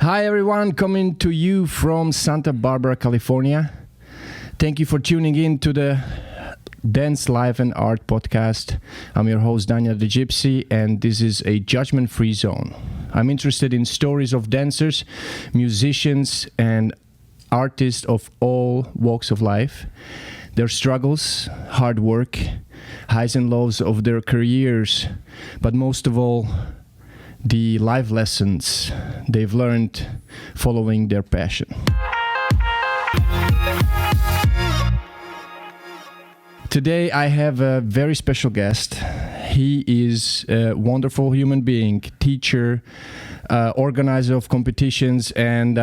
Hi everyone, coming to you from Santa Barbara, California. Thank you for tuning in to the Dance Life and Art podcast. I'm your host Daniel the Gypsy, and this is a judgment-free zone. I'm interested in stories of dancers, musicians, and artists of all walks of life, their struggles, hard work, highs and lows of their careers, but most of all, the life lessons they've learned following their passion. Today I have a very special guest. He is a wonderful human being, teacher, organizer of competitions, and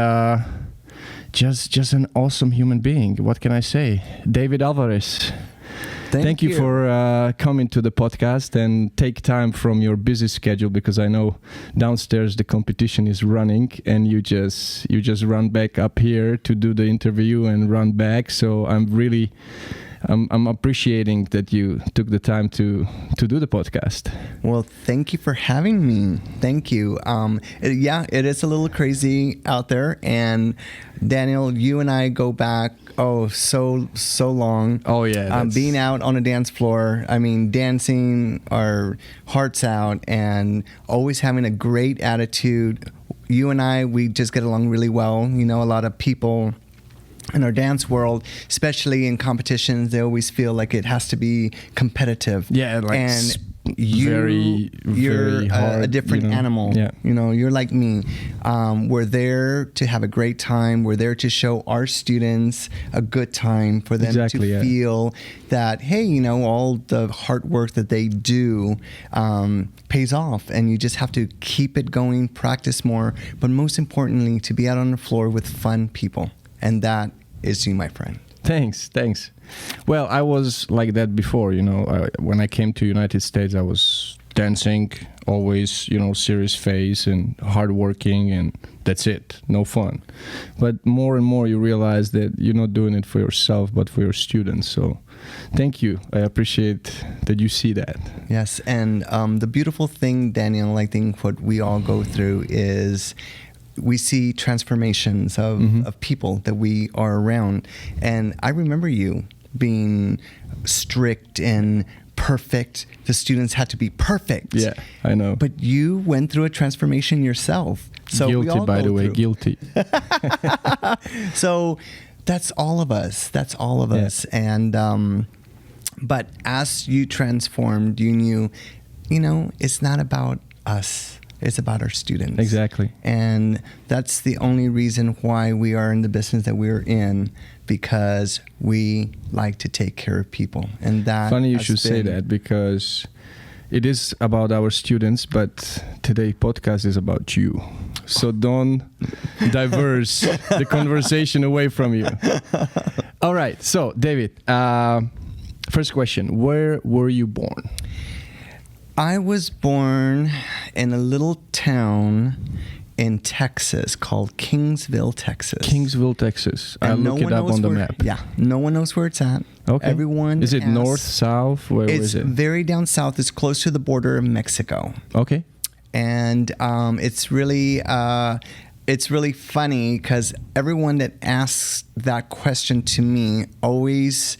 just an awesome human being. What can I say? David Alvarez. Thank you for coming to the podcast and take time from your busy schedule, because I know downstairs the competition is running and you just run back up here to do the interview and run back. So I'm appreciating that you took the time to do the podcast. Well, thank you for having me. Thank you. It is a little crazy out there, and Daniel, you and I go back so long. Oh yeah, being out on a dance floor. I mean, dancing our hearts out and always having a great attitude. You and I, we just get along really well. You know, a lot of people in our dance world, especially in competitions, they always feel like it has to be competitive. Yeah, like and you're hard, a different animal. Yeah. You know, you're like me. We're there to have a great time. We're there to show our students a good time, for them to feel that, hey, you know, all the hard work that they do pays off, and you just have to keep it going, practice more, but most importantly, to be out on the floor with fun people. And that is you, my friend. Thanks. Well, I was like that before, you know. When I came to United States, I was dancing, always, you know, serious face and hardworking, and that's it, no fun. But more and more you realize that you're not doing it for yourself, but for your students. So thank you. I appreciate that you see that. Yes, and the beautiful thing, Daniel, I think what we all go through is we see transformations of people that we are around. And I remember you being strict and perfect. The students had to be perfect. Yeah, I know. But you went through a transformation yourself. So guilty, we all by the way, guilty. So that's all of us. And but as you transformed, you knew, you know, it's not about us. It's about our students. Exactly. And that's the only reason why we are in the business that we're in, because we like to take care of people. And that funny you should say that, because it is about our students, but today's podcast is about you. So don't diverse the conversation away from you. All right. So, David, first question. Where were you born? I was born in a little town in Texas called Kingsville, Texas. Kingsville, Texas. I'll look it up on the map. Yeah, no one knows where it's at. Okay. Everyone is it north, south? Where is it? It's very down south. It's close to the border of Mexico. Okay. And it's really funny, because everyone that asks that question to me always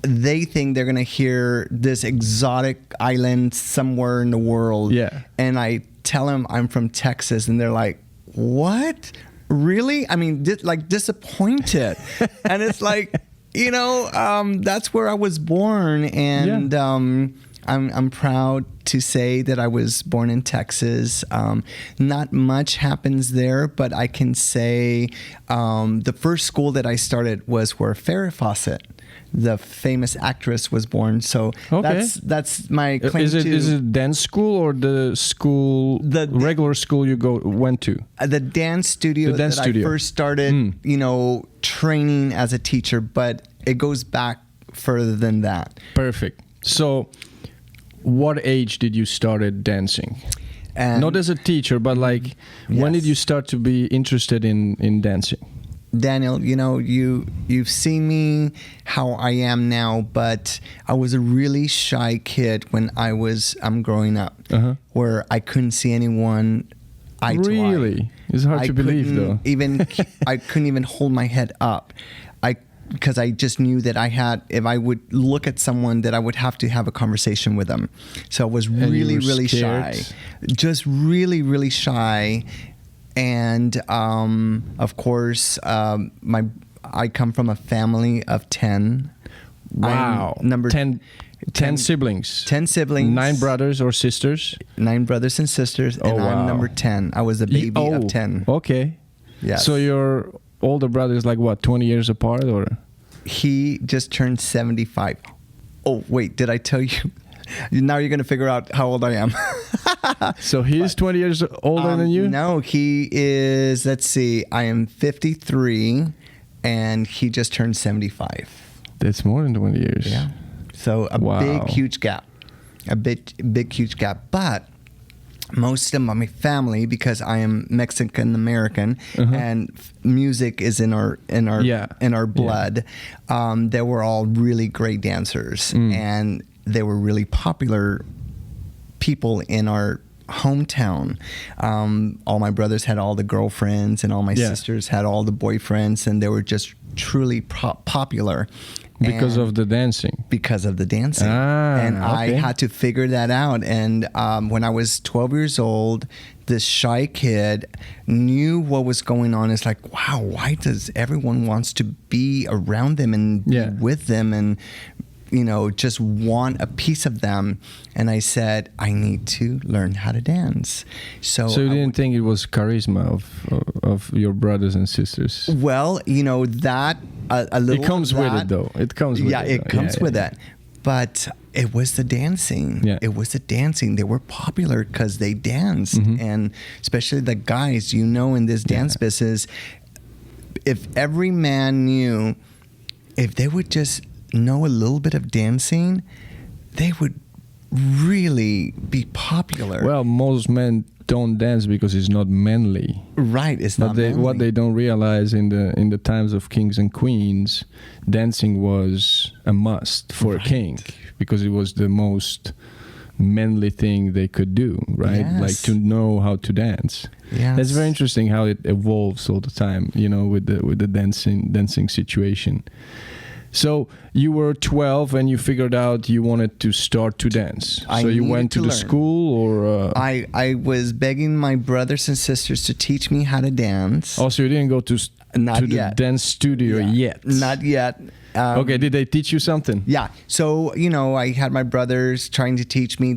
they think they're going to hear this exotic island somewhere in the world. Yeah. And I tell them I'm from Texas, and they're like, what? Really? I mean, disappointed. And it's like, you know, that's where I was born. And I'm proud to say that I was born in Texas. Not much happens there, but I can say the first school that I started was where Farrah Fawcett, the famous actress, was born. So that's my claim to. Is it dance school or the school, the regular school you went to? The dance studio I first started, you know, training as a teacher, but it goes back further than that. Perfect. So, what age did you started dancing? Not as a teacher, but like, when did you start to be interested in dancing? Daniel, you know, you've seen me how I am now, but I was a really shy kid when I was growing up, where I couldn't see anyone eye to eye. Really? It's hard to believe, though. I couldn't even hold my head up. Because I just knew that if I would look at someone, that I would have to have a conversation with them. So I was really, really shy. Just really, really shy. And of course, I come from a family of 10. Wow. Number 10 siblings. 10 siblings. 9 brothers or sisters. 9 brothers and sisters. And I'm number 10. I was the baby of 10. Okay. Yeah. So your older brother is like what, 20 years apart, or? He just turned 75. Oh, wait, did I tell you? Now you're going to figure out how old I am. So he's 20 years older than you? No, he is, let's see, I am 53 and he just turned 75. That's more than 20 years. Yeah. So a big, huge gap. A big, huge gap. But most of my family, because I am Mexican American and music is in our blood, they were all really great dancers and they were really popular people in our hometown. All my brothers had all the girlfriends and all my sisters had all the boyfriends, and they were just truly popular. Because of the dancing. Because of the dancing. I had to figure that out. And when I was 12 years old, this shy kid knew what was going on. It's like, wow, why does everyone wants to be around them and be with them and, just want a piece of them? And I said, I need to learn how to dance. So you didn't think it was charisma of your brothers and sisters? Well, that a little. It comes with it, though. It comes with it. Yeah, it comes with it. But it was the dancing. Yeah. It was the dancing. They were popular because they danced. And especially the guys, in this dance business, if every man knew, if they would just know a little bit of dancing, they would really be popular. Well, most men don't dance because it's not manly. Right, it's not manly. What they don't realize in the times of kings and queens, dancing was a must for a king because it was the most manly thing they could do, right? Yes. Like to know how to dance. Yes. That's very interesting how it evolves all the time, with the dancing situation. So you were 12 and you figured out you wanted to start to dance. So you went to the school, or? I was begging my brothers and sisters to teach me how to dance. Oh, so you didn't go to the dance studio yet? Not yet. Okay, did they teach you something? Yeah. So, I had my brothers trying to teach me.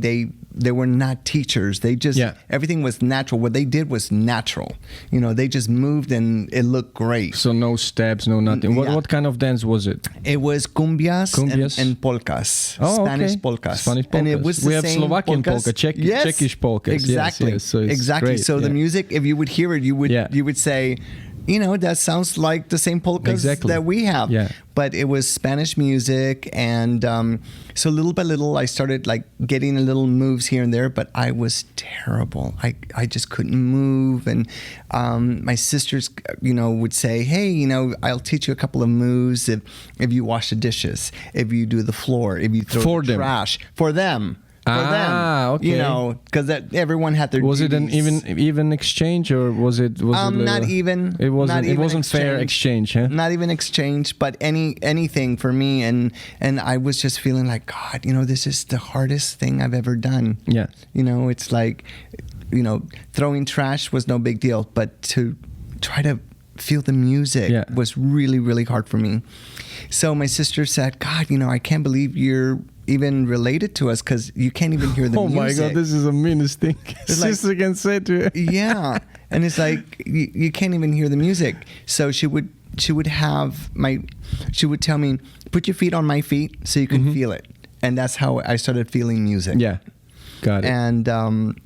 They were not teachers. They just, everything was natural. What they did was natural. They just moved and it looked great. So no steps, no nothing. What kind of dance was it? It was cumbias. And polkas. Oh, Spanish polkas. Spanish polkas. And it was we have Slovakian polka, Czechish polkas. Exactly. Yes, so it's exactly. great. So the music, if you would hear it, you would say, that sounds like the same polkas that we have. Yeah. But it was Spanish music. And so little by little, I started like getting a little moves here and there, but I was terrible. I just couldn't move. And my sisters, would say, hey, I'll teach you a couple of moves if you wash the dishes, if you do the floor, if you throw the trash. For them. Okay. Because everyone had their Was duties. it an even exchange, or was it not even? It wasn't. It wasn't fair exchange, huh? Not even exchange, but anything for me, and I was just feeling like, God, this is the hardest thing I've ever done. Yeah. It's like, throwing trash was no big deal, but to try to feel the music was really, really hard for me. So my sister said, God, I can't believe you're even related to us because you can't even hear the music. Oh my God, this is the meanest thing sister can say to you. Yeah. And it's like, you can't even hear the music. So she would tell me, put your feet on my feet so you can feel it. And that's how I started feeling music. Yeah. Got it. And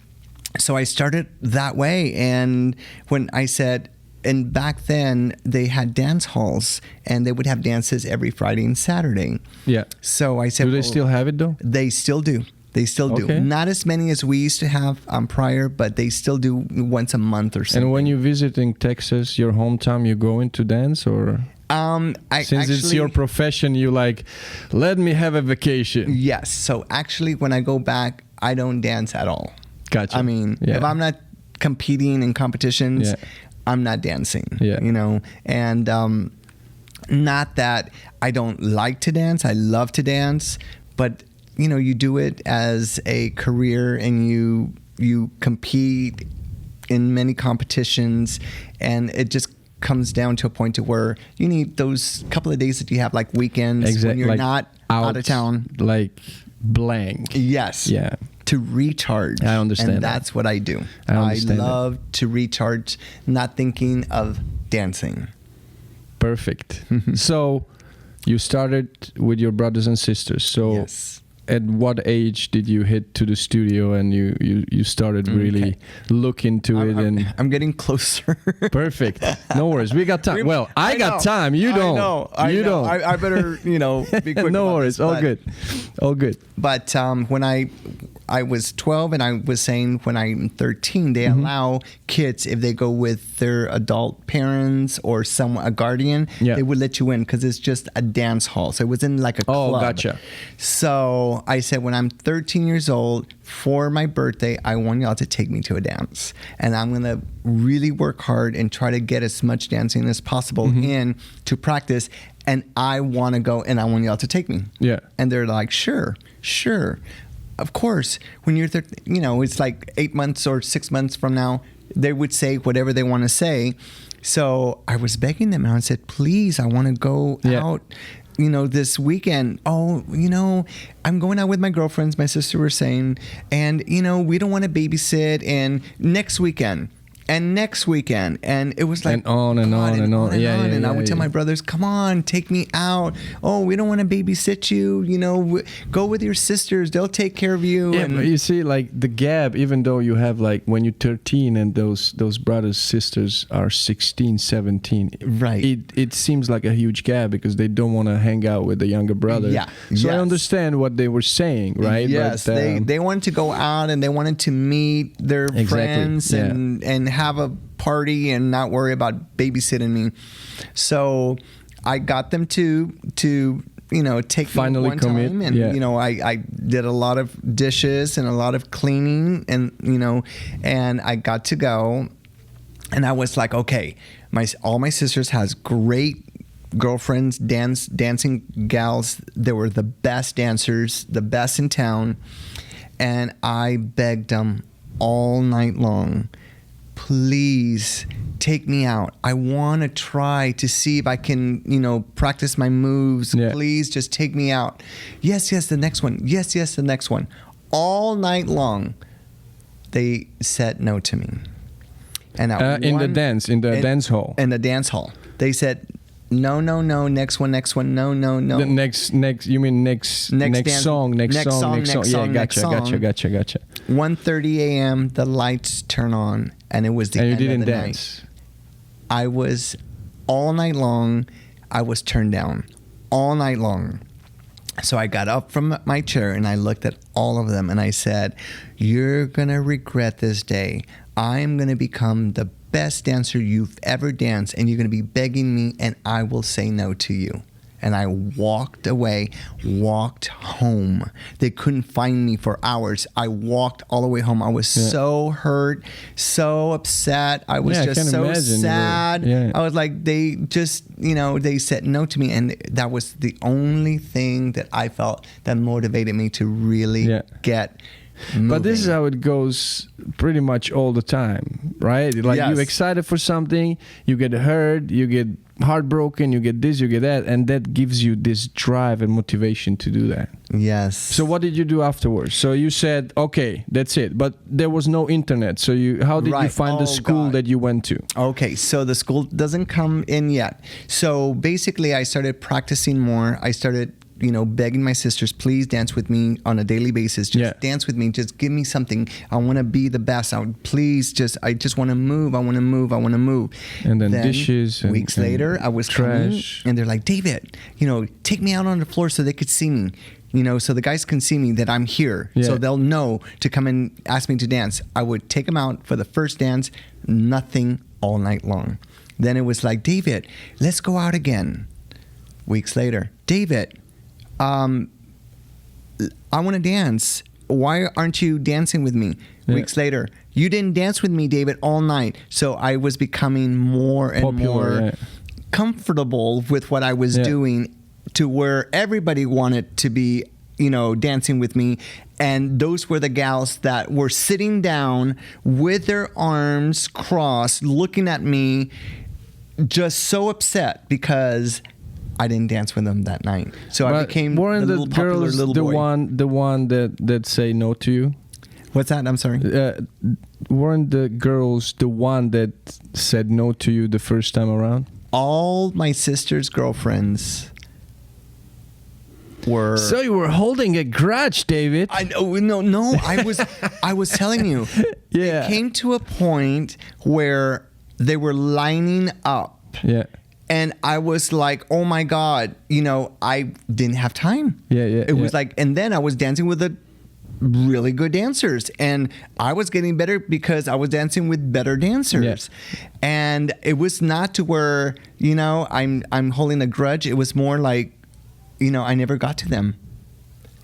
so I started that way. And when I said, and back then they had dance halls and they would have dances every Friday and Saturday. Yeah. So I said, do they still have it though? They still do. They still do. Okay. Not as many as we used to have prior, but they still do once a month or something. And when you're visiting Texas, your hometown, you go into dance, or? Since it's your profession, you like, let me have a vacation. Yes. So actually, when I go back, I don't dance at all. Gotcha. I mean, if I'm not competing in competitions, Yeah. I'm not dancing. Yeah. You know, and not that I don't like to dance. I love to dance, but you know, you do it as a career, and you compete in many competitions, and it just comes down to a point to where you need those couple of days that you have, like weekends, when you're like not out of town, like blank. Yes. Yeah. To recharge. I understand And that. that's what I do. I understand love to recharge, not thinking of dancing. Perfect. So you started with your brothers and sisters. So Yes. at what age did you hit to the studio and you started really look into it? And I'm getting closer. perfect. No worries. We got time. Well, I got time. You don't. I you know. don't. I better, be quick. No about worries. this, All but- good. All good. But when I was 12, and I was saying when I'm 13, they allow kids, if they go with their adult parents or a guardian, Yeah. they would let you in because it's just a dance hall. So it was in like a Oh, club. gotcha. So I said, when I'm 13 years old, for my birthday, I want y'all to take me to a dance. And I'm going to really work hard and try to get as much dancing as possible in to practice. And I want to go, and I want y'all to take me. Yeah. And they're like, sure. Of course, when you're, it's like 8 months or 6 months from now, they would say whatever they want to say. So I was begging them, and I said, please, I want to go out, this weekend. Oh, I'm going out with my girlfriends, my sister was saying, and, we don't want to babysit, and next weekend. And next weekend, and it was like, and on and God, on and on. Yeah, and I would tell my brothers, come on, take me out. Oh, we don't want to babysit you. Go with your sisters. They'll take care of you. Yeah, and but you see, like the gap, even though you have like when you're 13 and those brothers, sisters are 16, 17. Right. It seems like a huge gap because they don't want to hang out with the younger brother. Yeah. So I Yes. understand what they were saying, right? Yes, But, they wanted to go out, and they wanted to meet their friends yeah. and have a party and not worry about babysitting me. So I got them to take Finally me one commit, time, and yeah. I did a lot of dishes and a lot of cleaning, and and I got to go, and I was like, okay, all my sisters has great girlfriends, dancing gals. They were the best dancers, the best in town, and I begged them all night long, please take me out. I want to try to see if I can, practice my moves. Yeah. Please just take me out. Yes, the next one. Yes, the next one. All night long, they said no to me. And in the dance hall. In the dance hall, they said, no, next one, no. The next, you mean next dance- song. Yeah, next song. gotcha. 1:30 a.m. the lights turn on, and it was the And you end didn't of the dance. night. I was all night long. I was turned down all night long. So I got up from my chair and I looked at all of them and I said, "You're gonna regret this day. I'm gonna become the best dancer you've ever danced, and you're gonna be begging me, and I will say no to you." And I walked away, walked home. They couldn't find me for hours. I walked all the way home. I was so hurt, so upset. I was just so sad. I was like, they just, they said no to me. And that was the only thing that I felt that motivated me to really get moving. But this is how it goes pretty much all the time, right? Like you're excited for something, you get hurt, you get heartbroken, you get this, you get that, and that gives you this drive and motivation to do that. Yes. So what did you do afterwards? So you said, okay, that's it. But there was no internet. So how did you find the school that you went to? Okay, so the school doesn't come in yet. So basically I started practicing more. I started begging my sisters, please dance with me on a daily basis. Just dance with me. Just give me something. I want to be the best. I just want to move. I want to move. And then dishes. Weeks later, I was trash. coming, and they're like, David, take me out on the floor so they could see me. So the guys can see me that I'm here. So they'll know to come and ask me to dance. I would take them out for the first dance, nothing all night long. Then it was like, David, let's go out again. Weeks later, David, I want to dance. why aren't you dancing with me? Yeah. Weeks later, you didn't dance with me, David, all night. So I was becoming more and Popular, more yeah. comfortable with what I was doing, to where everybody wanted to be, dancing with me. And those were the gals that were sitting down with their arms crossed, looking at me, just so upset because I didn't dance with them that night. So I became the little popular little boy. The one that say no to you? What's that? I'm sorry. Weren't the girls the one that said no to you the first time around? All my sister's girlfriends were. So you were holding a grudge, David. I know. No. I was telling you. Yeah. It came to a point where they were lining up. Yeah. And I was like, oh my God, I didn't have time. Yeah. It was like, and then I was dancing with the really good dancers, and I was getting better because I was dancing with better dancers. Yeah. And it was not to where, I'm holding a grudge. It was more like, I never got to them.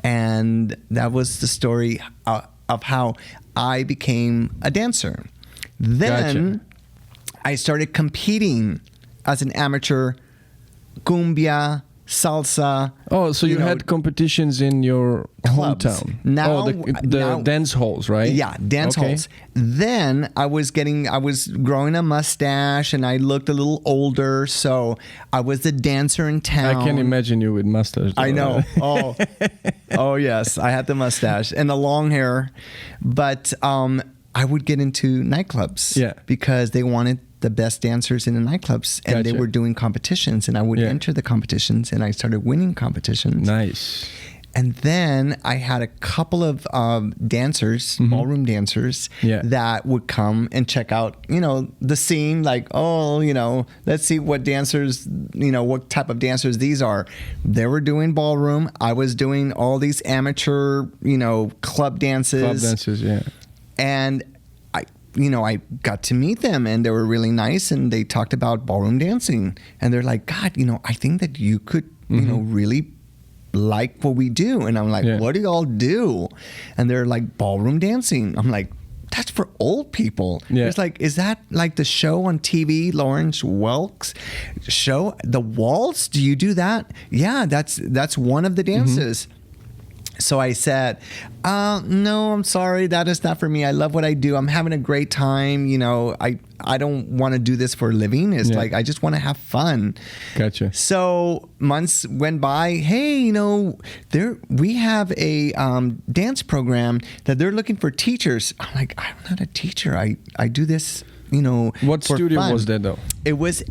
And that was the story of how I became a dancer. Then I started competing as an amateur, cumbia, salsa. Oh, so you had competitions in your clubs. hometown. Now, the dance halls, right? Yeah, dance halls. Then I was growing a mustache, and I looked a little older, so I was the dancer in town. I can imagine you with mustache. I know. Oh yes, I had the mustache and the long hair, but I would get into nightclubs because they wanted the best dancers in the nightclubs, and they were doing competitions, and I would enter the competitions, and I started winning competitions. Nice. And then I had a couple of dancers, ballroom dancers, that would come and check out, the scene, like, let's see what dancers, what type of dancers these are. They were doing ballroom. I was doing all these amateur, club dances. Club dances, yeah. And I got to meet them, and they were really nice, and they talked about ballroom dancing, and they're like, God, I think that you could, really like what we do. And I'm like, what do y'all do? And they're like, ballroom dancing. I'm like, that's for old people. It's like, is that like the show on TV, Lawrence Welk's show, The Waltz? Do you do that? Yeah, that's one of the dances. So I said, no, I'm sorry. That is not for me. I love what I do. I'm having a great time. I don't want to do this for a living. It's like, I just want to have fun. Gotcha. So months went by. Hey, we have a dance program that they're looking for teachers. I'm like, I'm not a teacher. I do this, What for studio fun. was that though? It was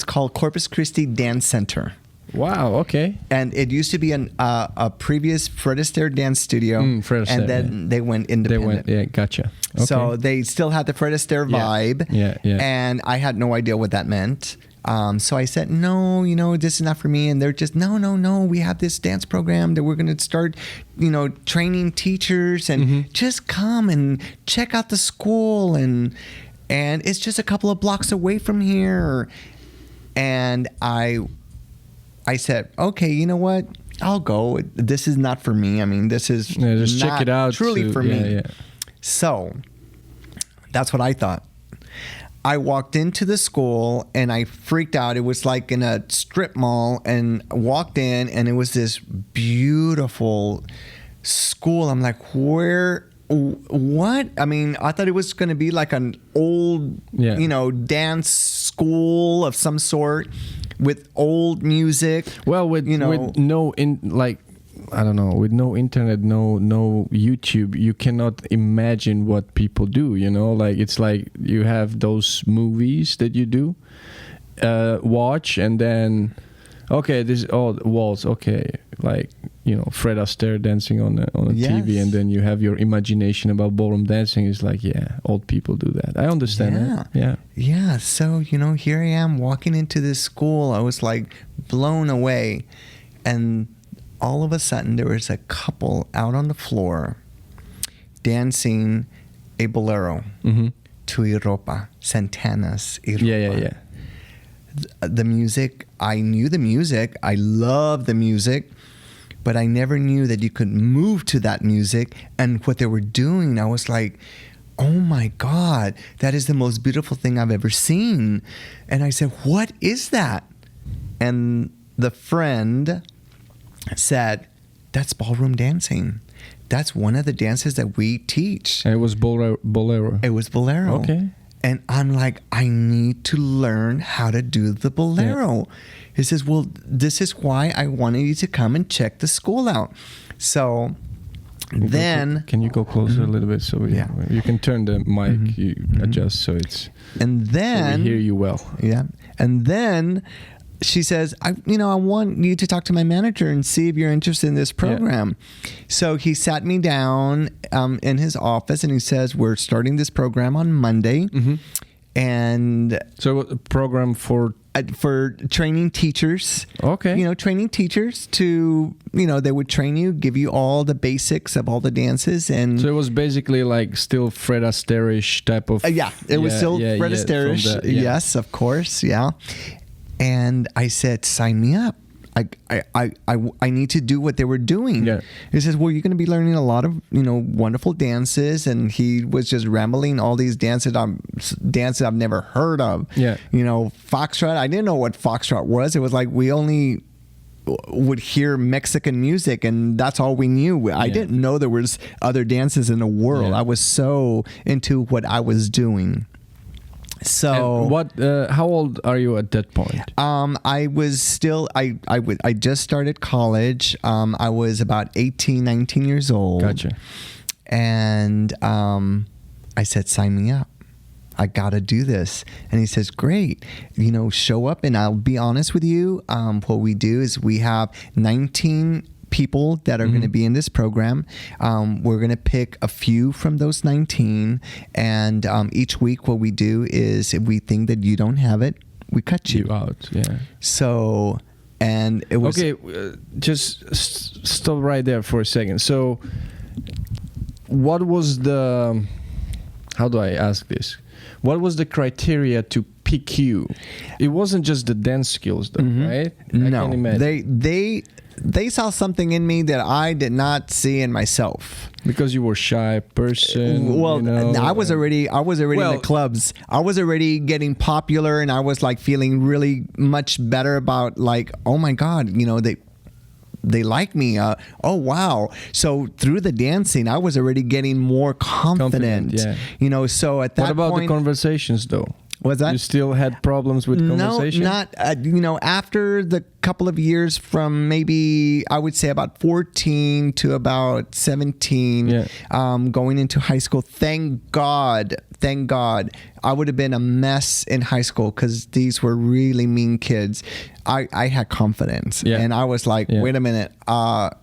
called Corpus Christi Dance Center. Wow. Okay. And it used to be a previous Fred Astaire dance studio, Fred Astaire, and then they went independent. Gotcha. Okay. So they still had the Fred Astaire vibe, Yeah. and I had no idea what that meant. So I said, no, this is not for me. And they're just, no, we have this dance program that we're going to start, training teachers, and just come and check out the school, and it's just a couple of blocks away from here. And I said, okay, you know what? I'll go. This is not for me. I mean, this is just not check it out truly for me. Yeah. So that's what I thought. I walked into the school and I freaked out. It was like in a strip mall, and walked in, and it was this beautiful school. I'm like, what? I mean, I thought it was going to be like an old, dance school of some sort, with old music. Well, with no with no internet, no YouTube, you cannot imagine what people do. Like, it's like you have those movies that you do watch, and then this is all waltz. Okay, like Fred Astaire dancing on a TV, and then you have your imagination about ballroom dancing. Is like, old people do that. I understand that. Yeah. So here I am walking into this school. I was like blown away, and all of a sudden there was a couple out on the floor dancing a bolero to Europa, Santana's Europa. Yeah. The music, I knew the music. I loved the music. but I never knew that you could move to that music. And what they were doing, I was like, oh my God, that is the most beautiful thing I've ever seen. And I said, what is that? And the friend said, that's ballroom dancing. That's one of the dances that we teach. And it was bolero. It was bolero. Okay. And I'm like, I need to learn how to do the bolero. Yeah. He says, well, this is why I wanted you to come and check the school out. So then... Can you go closer a little bit so you can turn the mic, you adjust so it's... And then... So we hear you well. Yeah. And then... she says, I want you to talk to my manager and see if you're interested in this program. Yeah. So he sat me down in his office and he says, we're starting this program on Monday. Mm-hmm. And so a program for training teachers. Okay. Training teachers to, they would train you, give you all the basics of all the dances. And so it was basically like still Fred Astaire-ish type of... it was still Fred Astaire-ish. Yes, of course. Yeah. And I said, sign me up. I need to do what they were doing. Yeah. He says, well, you're going to be learning a lot of, wonderful dances. And he was just rambling all these dances I've never heard of. Yeah. Foxtrot. I didn't know what Foxtrot was. It was like we only would hear Mexican music and that's all we knew. I didn't know there was other dances in the world. Yeah. I was so into what I was doing. So and how old are you at that point? I was still, I just started college. I was about 18, 19 years old. Gotcha. And I said, sign me up. I got to do this. And he says, great, show up. And I'll be honest with you. What we do is we have 19 people that are going to be in this program. We're going to pick a few from those 19. And each week what we do is if we think that you don't have it, we cut you out. Yeah. So, and it was... Okay, just stop right there for a second. So what was the... How do I ask this? What was the criteria to pick you? It wasn't just the dance skills though, right? No, they saw something in me that I did not see in myself. Because you were a shy person. Well, I was already in the clubs. I was already getting popular, and I was like feeling really much better about like, oh my God, they like me. Oh wow! So through the dancing, I was already getting more confident. Yeah. So at that point, what about the conversations though? Was that? You still had problems with conversation? No, not, after the couple of years from maybe, I would say about 14 to about 17, going into high school. Thank God, I would have been a mess in high school because these were really mean kids. I had confidence and I was like, wait a minute.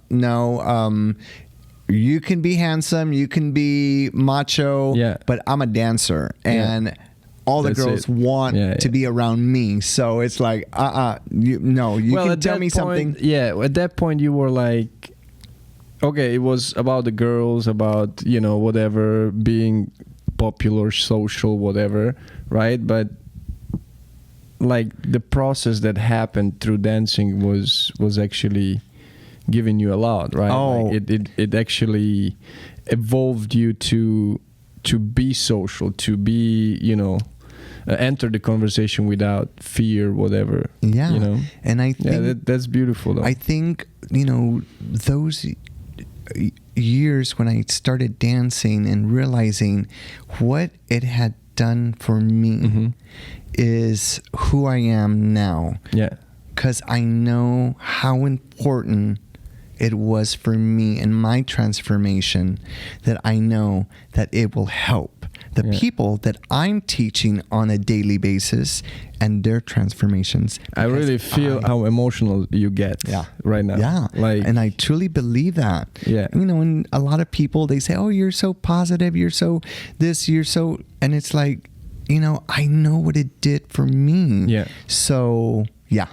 No, you can be handsome, you can be macho, but I'm a dancer. And all the girls want to be around me. So it's like, you can tell me something. Yeah, at that point you were like, okay, it was about the girls, about, whatever, being popular, social, whatever, right? But like the process that happened through dancing was actually giving you a lot, right? Oh. Like it actually evolved you to be social, to be, enter the conversation without fear, whatever. Yeah. And I think that's beautiful though. I think, those years when I started dancing and realizing what it had done for me is who I am now. Yeah. 'Cause I know how important it was for me in my transformation, that I know that it will help the people that I'm teaching on a daily basis and their transformations. I really feel how emotional you get right now. Yeah. And I truly believe that. Yeah. And a lot of people, they say, oh, you're so positive, you're so this, you're so, and it's like, I know what it did for me. Yeah. So, yeah.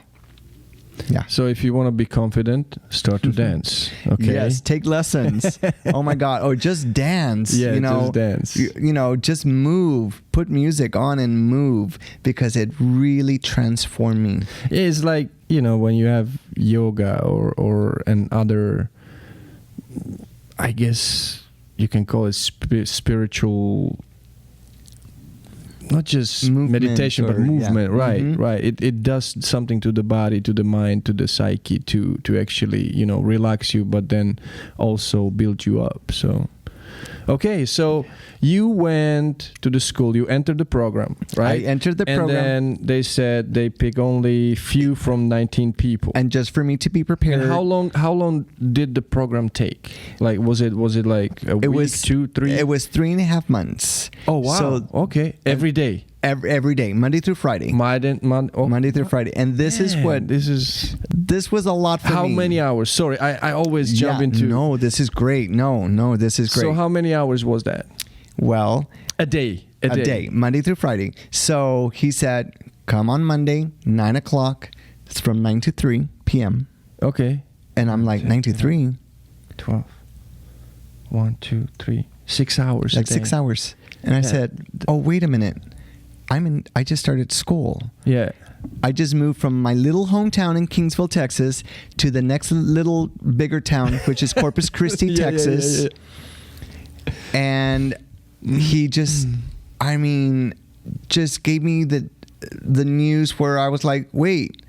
Yeah. So if you want to be confident, start to dance. Okay. Yes, take lessons. Oh my God. Or just dance. Yeah, you know, just dance. You know, just move. Put music on and move, because it really transformed me. It's like, you know, when you have yoga or and other, I guess you can call it spiritual, not just Movement meditation, but movement. yeah. Right, Mhm. right. It does something to the body, to the mind, to the psyche, to actually, you know, relax you, but then also build you up. So, okay, so you went to the school, you entered the program, right? I entered the program. And then they said they pick only few from 19 people. And just for me to be prepared. And how long did the program take? Like, was it like a week, was 2, 3? It was 3.5 months. Oh wow! So okay, every day, every day, Monday through Friday. Monday through Friday. And this is what this was a lot for me. How many hours? Sorry, I always jump into. No, this is great. No, this is great. So how many hours was that? Well, a day, Monday through Friday. So he said, come on Monday, 9 o'clock. It's from 9 to 3 p.m. Okay. And I'm like, 9 to 3? 12. 1, 2, 3. 6 hours. Like 6 hours. And I said, oh, wait a minute. I just started school. Yeah. I just moved from my little hometown in Kingsville, Texas, to the next little bigger town, which is Corpus Christi, Texas. Yeah. And he just, just gave me the news where I was like, wait,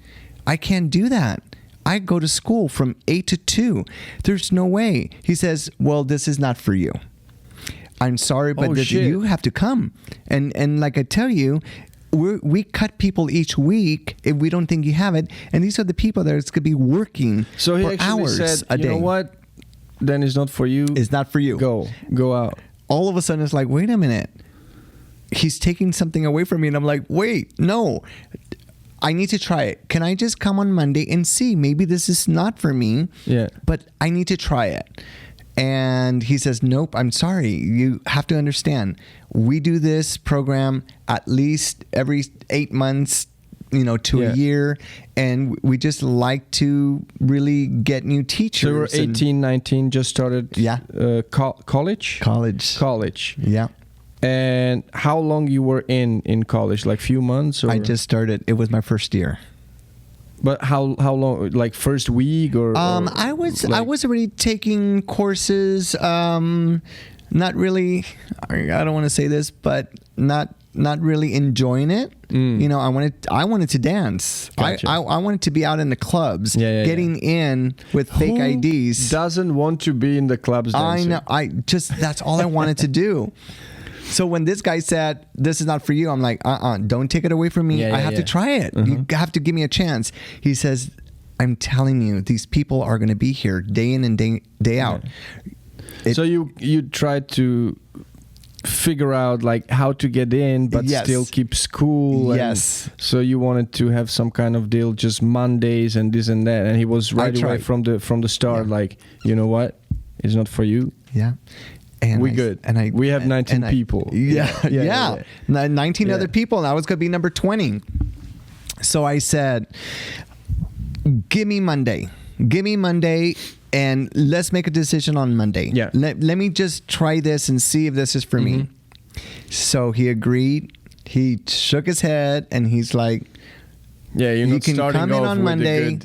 I can't do that. I go to school from 8 to 2. There's no way. He says, well, this is not for you. I'm sorry, but you have to come. And like I tell you, we cut people each week if we don't think you have it. And these are the people that it's going to be working so he for actually hours said, a day. You know what? Then it's not for you. It's not for you. Go out. All of a sudden, it's like, wait a minute. He's taking something away from me. And I'm like, wait, no. I need to try it. Can I just come on Monday and see? Maybe this is not for me. Yeah. But I need to try it. And he says, nope, I'm sorry. You have to understand. We do this program at least every 8 months, to a year. And we just like to really get new teachers. So you were 18, 19, just started college? College. Yeah. And how long you were in college? Like few months? Or? I just started. It was my first year. But how long? Like first week or? I was already taking courses. Not really. I don't want to say this, but not really enjoying it. I wanted to dance. Gotcha. I wanted to be out in the clubs, getting in with fake IDs. Doesn't want to be in the clubs dancing? I know. That's all I wanted to do. So when this guy said, this is not for you, I'm like, don't take it away from me. I have to try it. You have to give me a chance. He says, I'm telling you, these people are going to be here day in and day out. So you tried to figure out like how to get in, but still keep school. Yes. So you wanted to have some kind of deal, just Mondays and this and that. And he was right away from the start, like, you know what? It's not for you. Yeah. And we have 19 people. Yeah. 19 other people, and I was going to be number 20. So I said, give me Monday, and let's make a decision on Monday. Yeah. Let me just try this and see if this is for me. So he agreed. He shook his head, and he's like, yeah, you can come in on Monday.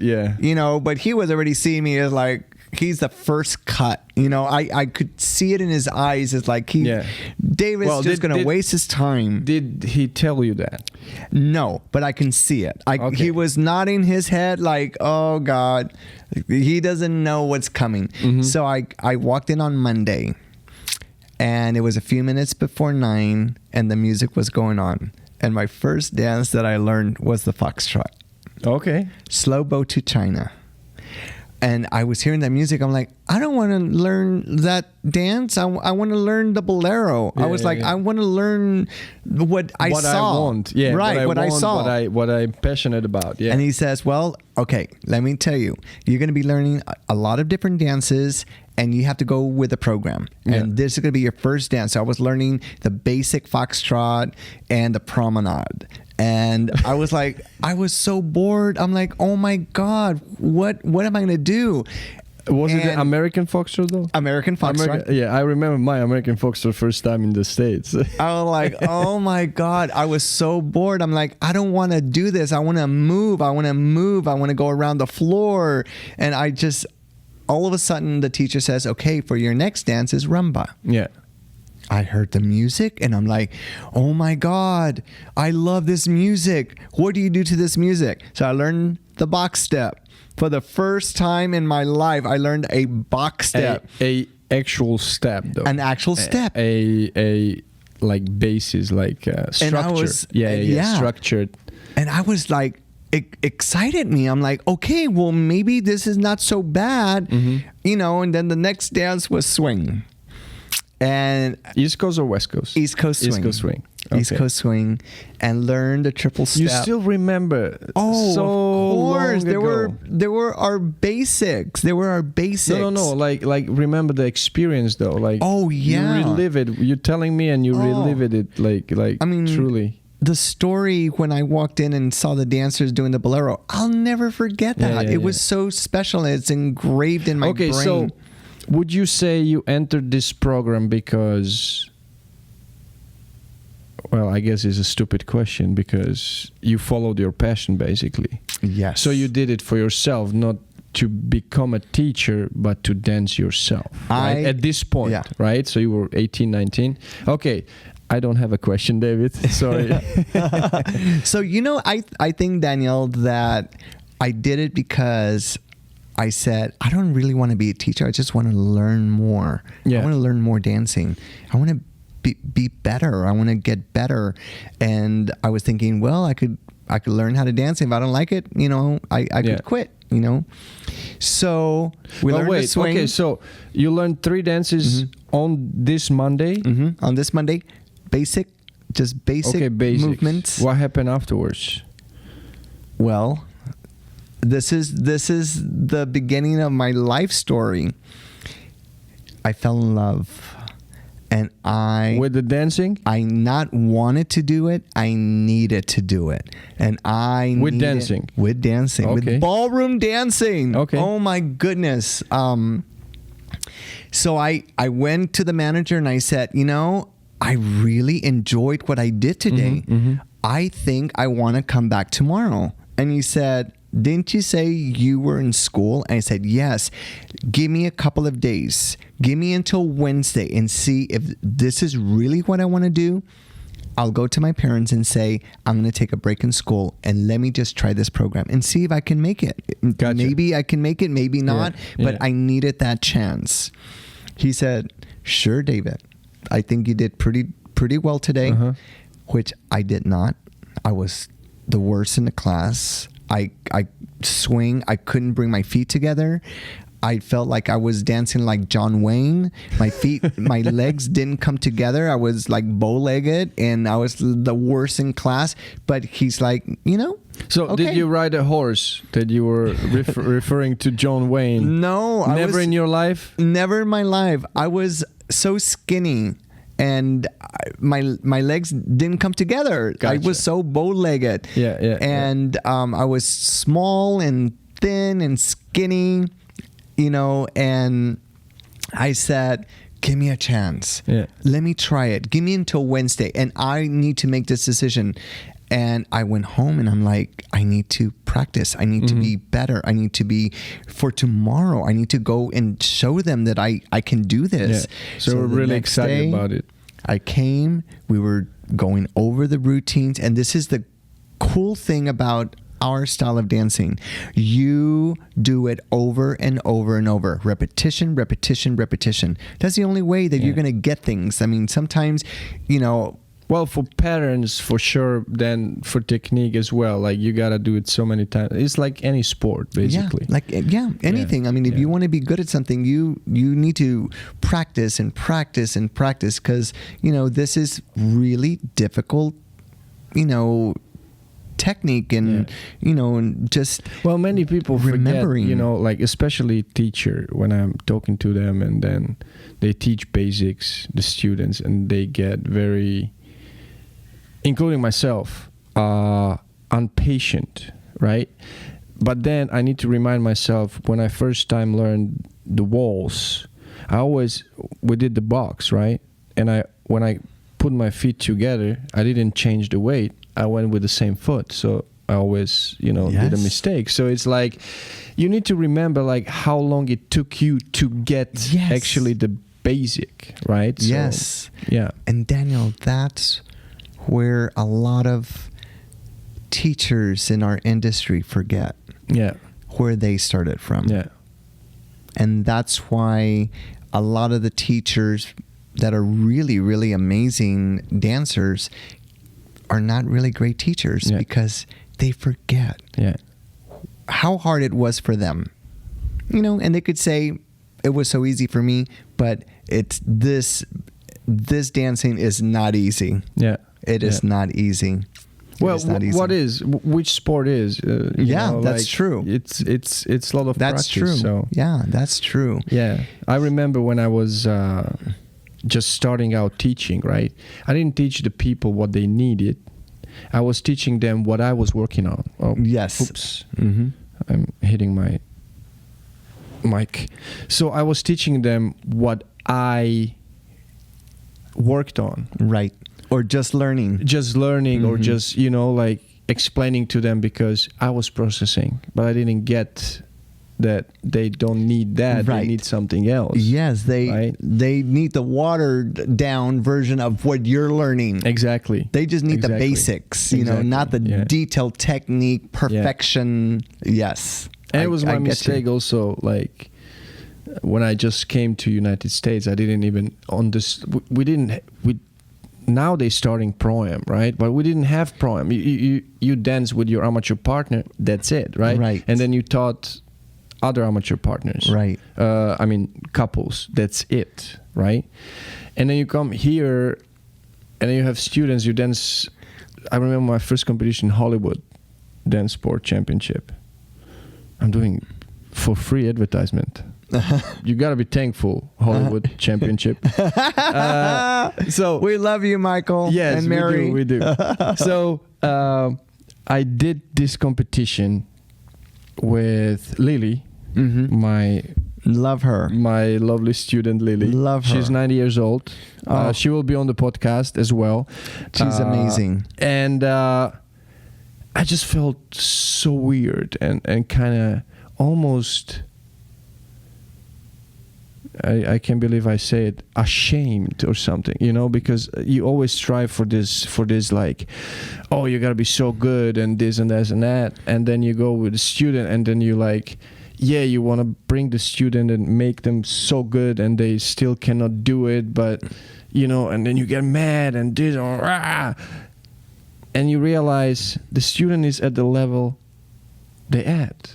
But he was already seeing me as like, he's the first cut. I could see it in his eyes. It's like David's just going to waste his time. Did he tell you that? No, but I can see it. He was nodding his head like, oh God, he doesn't know what's coming. So I walked in on Monday, and it was a few minutes before 9, and the music was going on. And my first dance that I learned was the foxtrot. Okay. Slow Boat to China. And I was hearing that music. I'm like, I don't want to learn that dance. I want to learn the bolero. I was like, I want to learn what I saw. I want. Yeah, right, what I saw. What I'm passionate about. Yeah. And he says, well, okay, let me tell you. You're going to be learning a lot of different dances, and you have to go with a program. And this is going to be your first dance. So I was learning the basic foxtrot and the promenade. And I was like, I was so bored. I'm like, oh my God, what am I going to do? Was it the American Foxtrot though? American Foxtrot? Yeah, I remember my American Foxtrot first time in the States. I was like, oh my God, I was so bored. I'm like, I don't want to do this. I want to move. I want to go around the floor. And I just, all of a sudden the teacher says, okay, for your next dance is rumba. Yeah. I heard the music and I'm like, oh my God, I love this music. What do you do to this music? So I learned the box step. For the first time in my life, I learned a box step. A actual step though. An actual step. A like basis, like structure. Yeah, structured. And I was like, it excited me. I'm like, okay, well, maybe this is not so bad, you know, and then the next dance was swing. And East Coast or West Coast? East Coast swing. East Coast swing. Okay. East Coast swing, and learned the triple step. You still remember? Oh, so of course. long There were our basics. No. Like remember the experience though. Like, oh yeah, you relive it. You're telling me, and you relive it. Like I mean, truly. The story when I walked in and saw the dancers doing the bolero, I'll never forget that. It was so special. It's engraved in my brain. So would you say you entered this program because, well, I guess it's a stupid question, because you followed your passion basically. Yes. So you did it for yourself, not to become a teacher, but to dance yourself, right? At this point, right? So you were 18, 19. Okay. I don't have a question, David. Sorry. So, you know, I think, Daniel, that I did it because I said, I don't really want to be a teacher. I just want to learn more. I want to learn more dancing. I want to be better. I want to get better. And I was thinking, well, I could learn how to dance. If I don't like it, you know, I could quit, you know. So we learned to swing. Okay, so you learned 3 dances on this Monday? On this Monday. Basic movements. What happened afterwards? Well, this is the beginning of my life story. I fell in love, and with the dancing. I not wanted to do it. I needed to do it, and with dancing, with ballroom dancing. Okay. Oh my goodness. So I went to the manager and I said, you know, I really enjoyed what I did today. I think I want to come back tomorrow. And he said, didn't you say you were in school? And I said, yes. Give me a couple of days. Give me until Wednesday and see if this is really what I want to do. I'll go to my parents and say, I'm going to take a break in school and let me just try this program and see if I can make it. Gotcha. Maybe I can make it, maybe not, but I needed that chance. He said, sure, David. I think you did pretty well today, which I did not. I was the worst in the class. I swing. I couldn't bring my feet together. I felt like I was dancing like John Wayne. My legs didn't come together. I was like bow-legged, and I was the worst in class. But he's like, you know. So did you ride a horse that you were referring to John Wayne? No. Never in your life? Never in my life. I was so skinny, and my legs didn't come together. Gotcha. I was so bow-legged. And I was small and thin and skinny, you know, and I said, give me a chance. Let me try it. Give me until Wednesday, and I need to make this decision. And I went home and I'm like, I need to practice. I need to be better. I need to be for tomorrow. I need to go and show them that I can do this. So we're really excited about it. I came, we were going over the routines. And this is the cool thing about our style of dancing. You do it over and over and over. Repetition, repetition, repetition. That's the only way that you're going to get things. I mean, sometimes, you know, well, for patterns, for sure, then for technique as well. Like, you got to do it so many times. It's like any sport, basically. Anything. I mean, if you want to be good at something, you need to practice and practice and practice, because, you know, this is really difficult, you know, technique and, you know, and just many people remembering, forget, you know, like, especially teacher, when I'm talking to them and then they teach basics, the students, and they get very... including myself, impatient, right? But then I need to remind myself, when I first time learned the waltz, we did the box, right? And when I put my feet together, I didn't change the weight. I went with the same foot. So I always, did a mistake. So it's like, you need to remember like how long it took you to get actually the basic, right? So, yes. Yeah. And Daniel, that's where a lot of teachers in our industry forget. Yeah. Where they started from. Yeah. And that's why a lot of the teachers that are really, really amazing dancers are not really great teachers because they forget how hard it was for them. And they could say, it was so easy for me, but it's this dancing is not easy. Yeah. It is not easy. Well, which sport is? That's true. It's a lot of that's practice. True. So. Yeah, that's true. Yeah, I remember when I was just starting out teaching, right? I didn't teach the people what they needed. I was teaching them what I was working on. Oh, yes. Oops. Mm-hmm. I'm hitting my mic. So I was teaching them what I worked on. Right. Or just learning. Or just, like explaining to them, because I was processing, but I didn't get that they don't need that. Right. They need something else. Yes, they need the watered down version of what you're learning. Exactly. They just need the basics, not the detailed technique, perfection. Yeah. Yes. And it was my mistake also, like when I just came to United States, I didn't even now they starting pro-am, right? But we didn't have pro-am. You dance with your amateur partner, that's it, right? Right. And then you taught other amateur partners. Right. Couples, that's it, right? And then you come here and then you have students, you dance. I remember my first competition in Hollywood, Dance Sport Championship. I'm doing for free advertisement. You gotta be thankful, Hollywood Championship. So we love you, Michael. Yes, and Mary. we do. So I did this competition with Lily, my lovely student Lily. Love her. She's 90 years old. She will be on the podcast as well. She's amazing. And I just felt so weird and kind of almost, I can't believe I say it, ashamed or something, because you always strive for this like, oh, you gotta be so good and this and that and that, and then you go with the student and then you like, you want to bring the student and make them so good and they still cannot do it, but and then you get mad and this and you realize the student is at the level they at,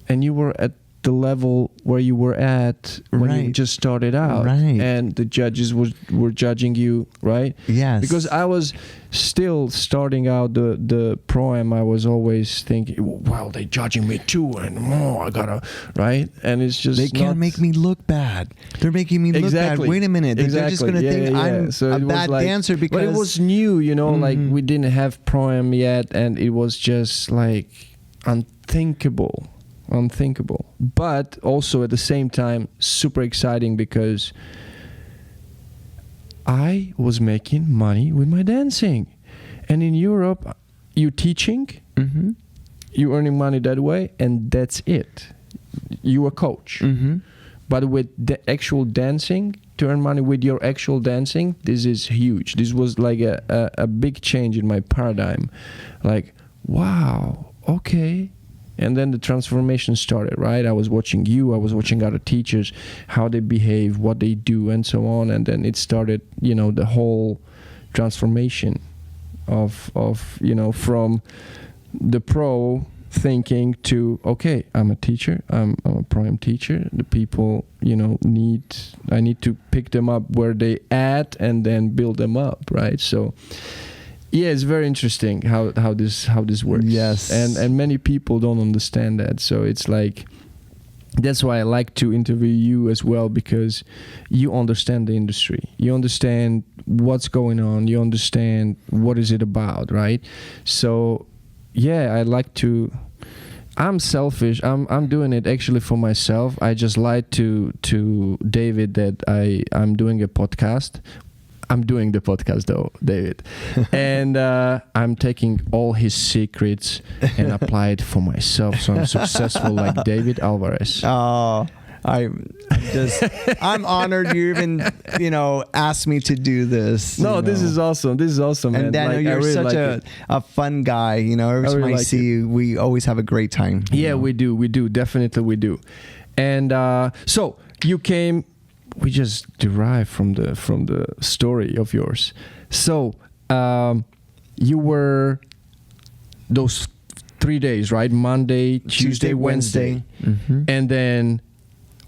and you were at the level where you were at when you just started out, and the judges were judging you, right? Yes. Because I was still starting out the pro-am. I was always thinking, well, they're judging me too, and I gotta, right? And it's just they can't make me look bad. They're making me look bad. Wait a minute, they're just gonna think I'm a bad dancer because. But it was new, like we didn't have pro-am yet, and it was just like unthinkable, but also at the same time super exciting, because I was making money with my dancing. And in Europe, you teaching, you earning money that way, and that's it. You a coach. But with the actual dancing, to earn money with your actual dancing, this is huge. This was like a big change in my paradigm. Like, wow, okay. And then the transformation started, right? I was watching I was watching other teachers, how they behave, what they do, and so on. And then it started, the whole transformation of from the pro thinking to, okay, I'm a teacher, I'm a pro-am teacher. The people, I need to pick them up where they at and then build them up, right? So yeah, it's very interesting how this works. Yes. And many people don't understand that. So it's like that's why I like to interview you as well, because you understand the industry. You understand what's going on. You understand what is it about, right? So, yeah, I like to. I'm selfish. I'm doing it actually for myself. I just lied to David that I'm doing a podcast. I'm doing the podcast though, David, and I'm taking all his secrets and apply it for myself. So I'm successful like David Alvarez. Oh, I'm honored you even, asked me to do this. No, this is awesome. This is awesome, man. And Daniel, you're really such a fun guy. Every time I see you, we always have a great time. Yeah, we do. Definitely we do. And so you came, we just derived from the story of yours. So you were those 3 days, right? Monday, Tuesday, Wednesday. Mm-hmm. And then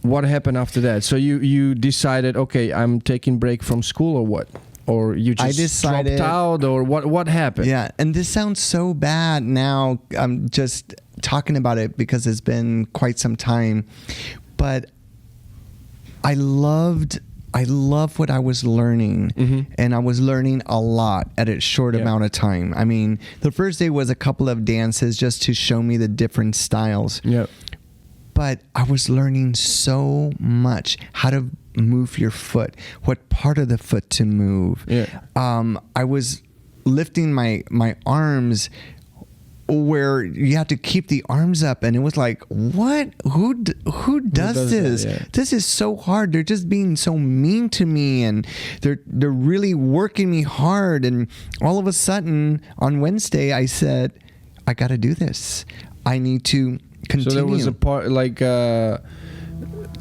what happened after that? So you decided, okay, I'm taking break from school, or what? Or you just dropped out, or what happened? Yeah, and this sounds so bad now. I'm just talking about it because it's been quite some time. But I love what I was learning, and I was learning a lot at a short amount of time. I mean, the first day was a couple of dances just to show me the different styles. Yeah. But I was learning so much, how to move your foot, what part of the foot to move. Yeah. I was lifting my arms where you have to keep the arms up, and it was like, what? Who does this? That, yeah. This is so hard. They're just being so mean to me, and they're really working me hard. And all of a sudden on Wednesday, I said, I got to do this. I need to continue. So there was a part like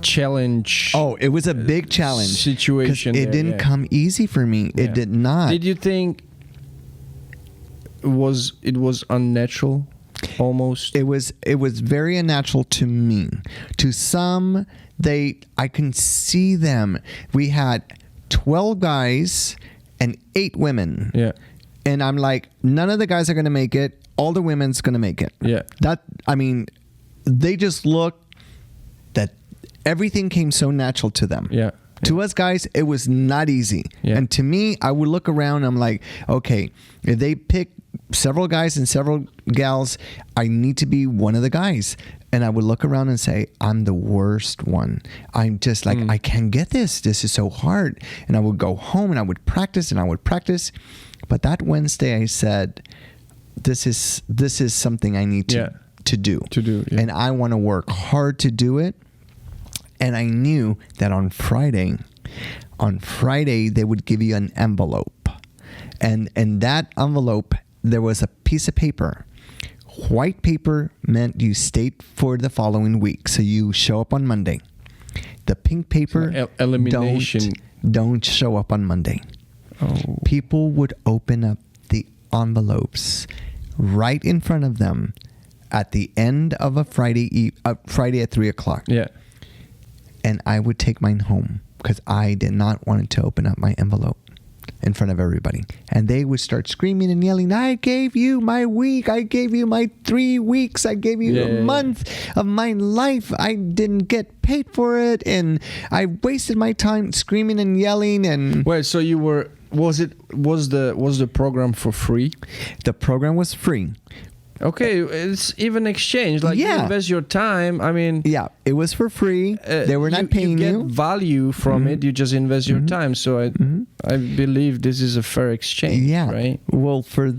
challenge. Oh, it was a big challenge situation. It didn't come easy for me. Yeah. It did not. Did you think it was unnatural? Almost. It was very unnatural to me. To some, I can see them. We had 12 guys and 8 women. Yeah. And I'm like, none of the guys are going to make it. All the women's going to make it. Yeah. They just looked that everything came so natural to them. Yeah. To us guys, it was not easy. Yeah. And to me, I would look around and I'm like, okay, if they pick several guys and several gals, I need to be one of the guys. And I would look around and say, I'm the worst one. I'm just like, I can't get this. This is so hard. And I would go home and I would practice and I would practice. But that Wednesday I said, this is something I need to do. Yeah. And I want to work hard to do it. And I knew that on Friday they would give you an envelope. And in that envelope, there was a piece of paper. White paper meant you stayed for the following week. So you show up on Monday. The pink paper, elimination. Don't show up on Monday. Oh. People would open up the envelopes right in front of them at the end of a Friday at 3:00. Yeah. And I would take mine home because I did not want to open up my envelope in front of everybody. And they would start screaming and yelling, I gave you my week. I gave you my 3 weeks. I gave you a month of my life. I didn't get paid for it. And I wasted my time screaming and yelling. And Wait, so you were, was the program for free? The program was free. Okay, it's even exchange. Like you invest your time. I mean, yeah, it was for free. They were not paying you. You get value from it. You just invest your time. So I believe this is a fair exchange. Yeah. Right. Well, for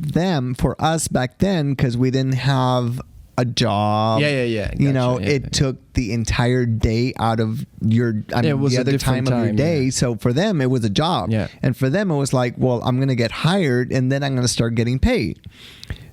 us back then, because we didn't have a job. Yeah. It took the entire day out of the other time of your day. Yeah. So for them, it was a job. Yeah. And for them, it was like, well, I'm going to get hired and then I'm going to start getting paid.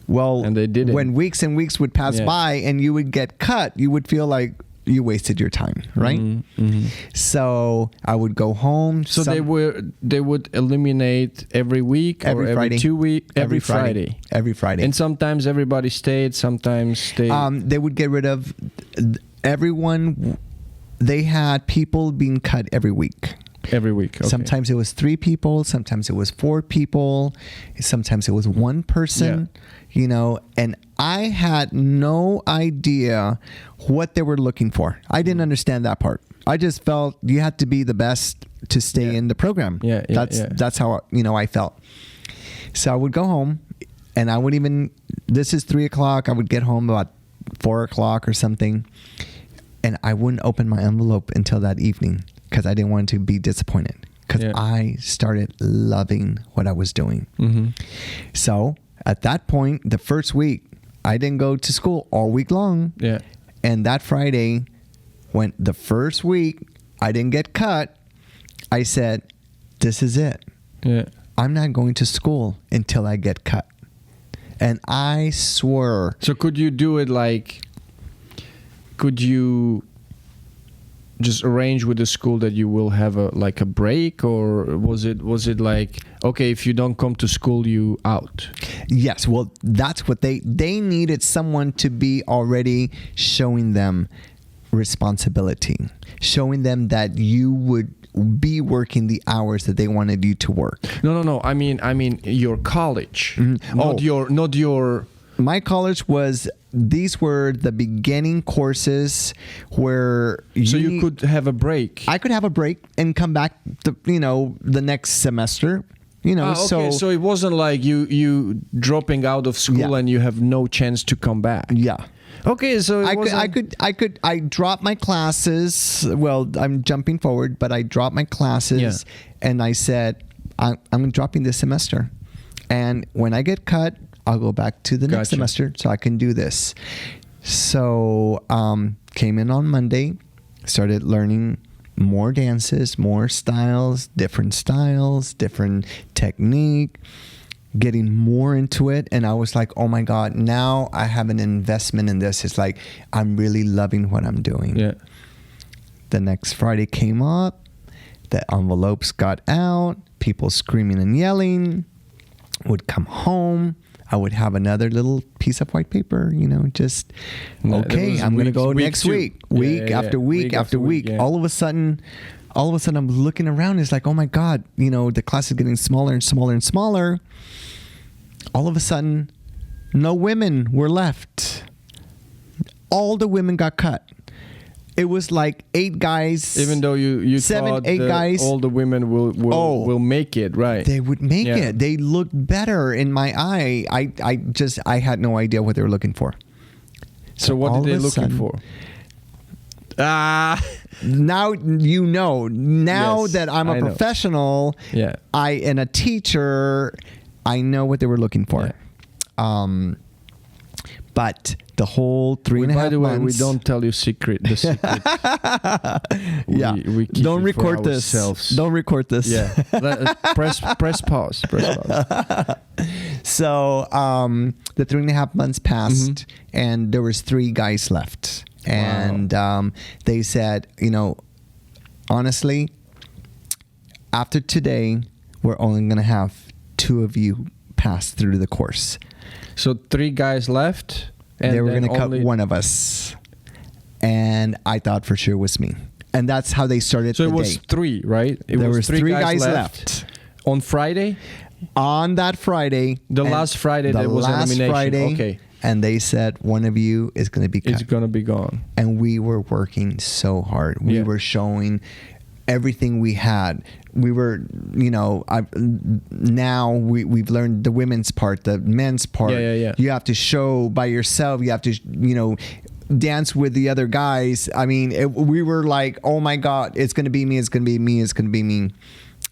Well, and they did it. When weeks and weeks would pass by and you would get cut, you would feel like you wasted your time, right? Mm-hmm. So I would go home. So they would eliminate every week or every Friday. 2 weeks, every Friday. Every Friday. And sometimes everybody stayed, sometimes they... They would get rid of everyone. They had people being cut every week. Every week. Okay. Sometimes it was 3 people. Sometimes it was 4 people. Sometimes it was 1 person. You know, and I had no idea what they were looking for. I didn't understand that part. I just felt you had to be the best to stay in the program. That's how, you know, I felt. So I would go home, and I would even, this is 3 o'clock. I would get home about 4 o'clock or something, and I wouldn't open my envelope until that evening because I didn't want to be disappointed, because I started loving what I was doing. So at that point, the first week, I didn't go to school all week long. And that Friday, when the first week I didn't get cut, I said, this is it. I'm not going to school until I get cut. And I swore. So could you do it like, could you just arrange with the school that you will have a break, or was it like, okay, if you don't come to school, you out? Yes, well, that's what they needed, someone to be already showing them responsibility, showing them that you would be working the hours that they wanted you to work. No. I mean your college, not your. My college was. These were the beginning courses where you could have a break. I could have a break and come back, the next semester. Okay. So it wasn't like you dropping out of school and you have no chance to come back. Okay, so I dropped my classes. Well, I'm jumping forward, but I dropped my classes, and I said, I'm dropping this semester, and when I get cut, I'll go back to the next semester so I can do this. So came in on Monday, started learning more dances, more styles, different technique, getting more into it. And I was like, oh my God, now I have an investment in this. It's like, I'm really loving what I'm doing. The next Friday came up, the envelopes got out, people screaming and yelling, would come home. I would have another little piece of white paper, just, okay, I'm going to go next week. Week after week after week. All of a sudden, I'm looking around. It's like, oh my God, the class is getting smaller and smaller and smaller. All of a sudden, no women were left. All the women got cut. It was like 8 guys. Even though you 7, 8 guys, all the women will make it, right? They would make it. They looked better in my eye. I had no idea what they were looking for. So what did they looking for? Now you know. Now that I'm a professional, and a teacher, I know what they were looking for. But the whole 3.5 months. By the way, we don't tell you the secret. We keep don't it record for this. Ourselves. Don't record this. Press pause. So the 3.5 months passed, and there was 3 guys left, and they said, honestly, after today, we're only going to have 2 of you pass through the course. So 3 guys left, and they were going to cut one of us, and I thought for sure it was me, and that's how they started. So it was 3, right? There was 3 guys left on Friday. On that Friday, the last Friday, there was elimination. Friday, okay, and they said one of you is going to be cut. It's going to be gone. And we were working so hard. We were showing everything we had. We were, now we've learned the women's part, the men's part. You have to show by yourself. You have to, dance with the other guys. I mean, we were like, oh my God, it's going to be me. It's going to be me. It's going to be me.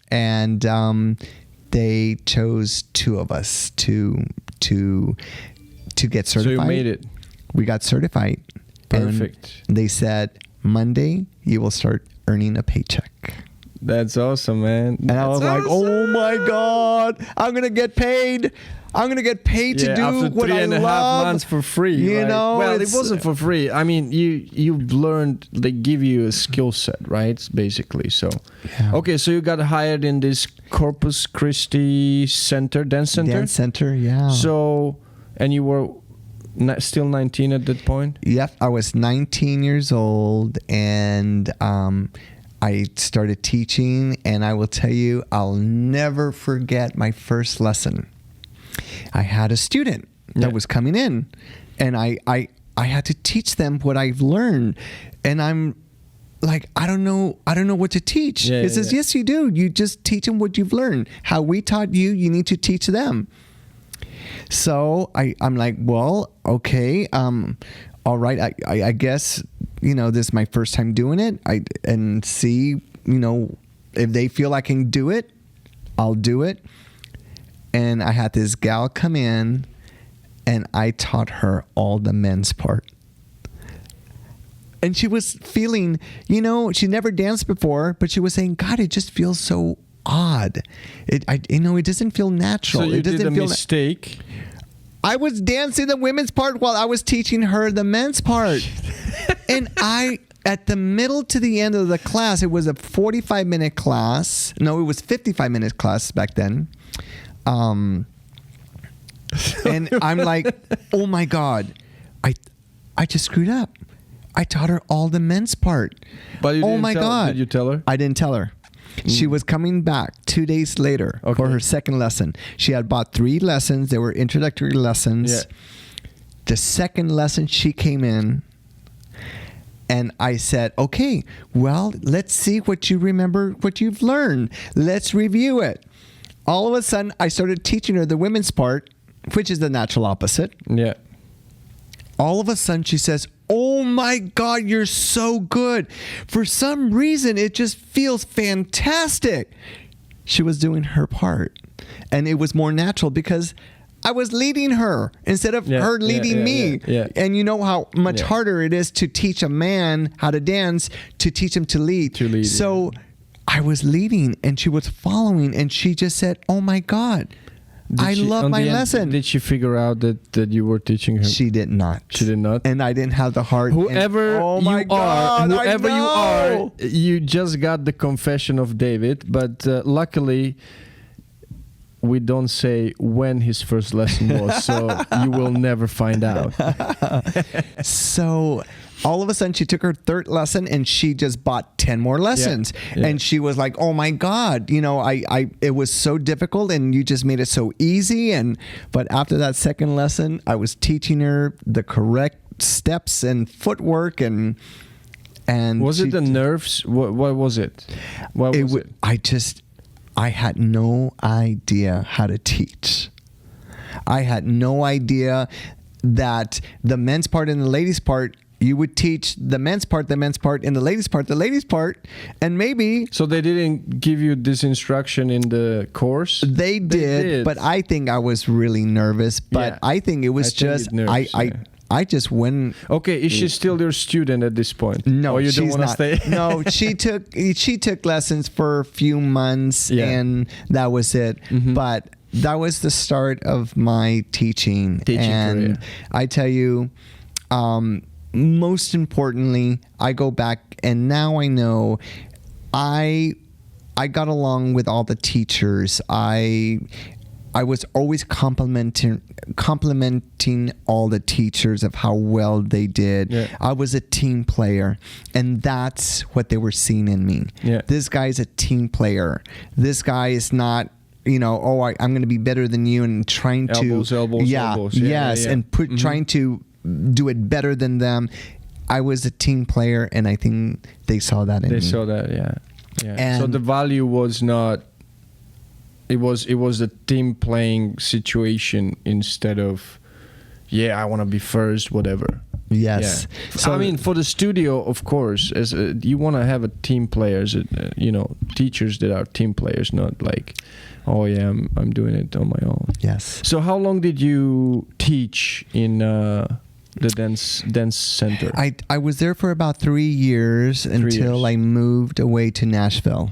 And they chose 2 of us to get certified. So you made it. We got certified. Perfect. And they said, Monday, you will start earning a paycheck. That's awesome, man. And I was like, oh my God, I'm going to get paid. I'm going to get paid to do what I love. After 3.5 months for free. Well, it wasn't for free. I mean, you've learned, they give you a skill set, right? Basically. So, okay, so you got hired in this Corpus Christi Center, Dance Center? Dance Center, yeah. So, and you were still 19 at that point? Yep, I was 19 years old, and I started teaching, and I will tell you, I'll never forget my first lesson. I had a student that was coming in, and I had to teach them what I've learned, and I'm like, I don't know what to teach. He says, yes, you do. You just teach them what you've learned. How we taught you, you need to teach them. So I'm like, well, okay, all right. I guess, this is my first time doing it. And see, if they feel I can do it, I'll do it. And I had this gal come in, and I taught her all the men's part. And she was feeling, she never danced before, but she was saying, God, it just feels so odd. It doesn't feel natural. So you it doesn't did a feel mistake. I was dancing the women's part while I was teaching her the men's part. And at the middle to the end of the class, it was a 45-minute class. No, it was 55-minute class back then. And I'm like, oh my God, I just screwed up. I taught her all the men's part. But you didn't God. Did you tell her? I didn't tell her. She was coming back 2 days later for her second lesson. She had bought 3 lessons. They were introductory lessons. Yeah. The second lesson, she came in, and I said, okay, well, let's see what you remember, what you've learned. Let's review it. All of a sudden, I started teaching her the women's part, which is the natural opposite. Yeah. All of a sudden, she says, oh my God, you're so good. For some reason, it just feels fantastic. She was doing her part. And it was more natural because I was leading her instead of her leading me. Yeah. And you know how much harder it is to teach a man how to dance, to teach him to lead. So I was leading, and she was following, and she just said, oh my God. I love my lesson. Did she figure out that you were teaching her? She did not. She did not? And I didn't have the heart. Whoever you are, you just got the confession of David. But luckily, we don't say when his first lesson was, so you will never find out. So all of a sudden, she took her third lesson, and she just bought 10 more lessons. Yeah. And she was like, oh my God, it was so difficult, and you just made it so easy. But after that second lesson, I was teaching her the correct steps and footwork, and was it the nerves? What was it? What was it? I had no idea how to teach. I had no idea that the men's part and the ladies' part, you would teach the men's part, and the ladies' part, and maybe... So they didn't give you this instruction in the course? They did, but I think I was really nervous. But I think it was I just went... Okay, is she still your student at this point? No, or you she's don't want to not. stay? No, she took lessons for a few months, and that was it. Mm-hmm. But that was the start of my teaching career. I tell you... most importantly, I go back, and now I know I got along with all the teachers. I was always complimenting all the teachers of how well they did. Yeah. I was a team player, and that's what they were seeing in me. Yeah. This guy's a team player. This guy is not, I'm going to be better than you, and trying elbows, to elbows. And trying to do it better than them. I was a team player, and I think they saw that in me. They saw that, yeah. And so the value was not. It was a team playing situation instead of, I want to be first, whatever. Yes. Yeah. So I mean, for the studio, of course, as you want to have a team players, teachers that are team players, not like, I'm doing it on my own. Yes. So how long did you teach in the dance center? I was there for about 3 years until I moved away to Nashville.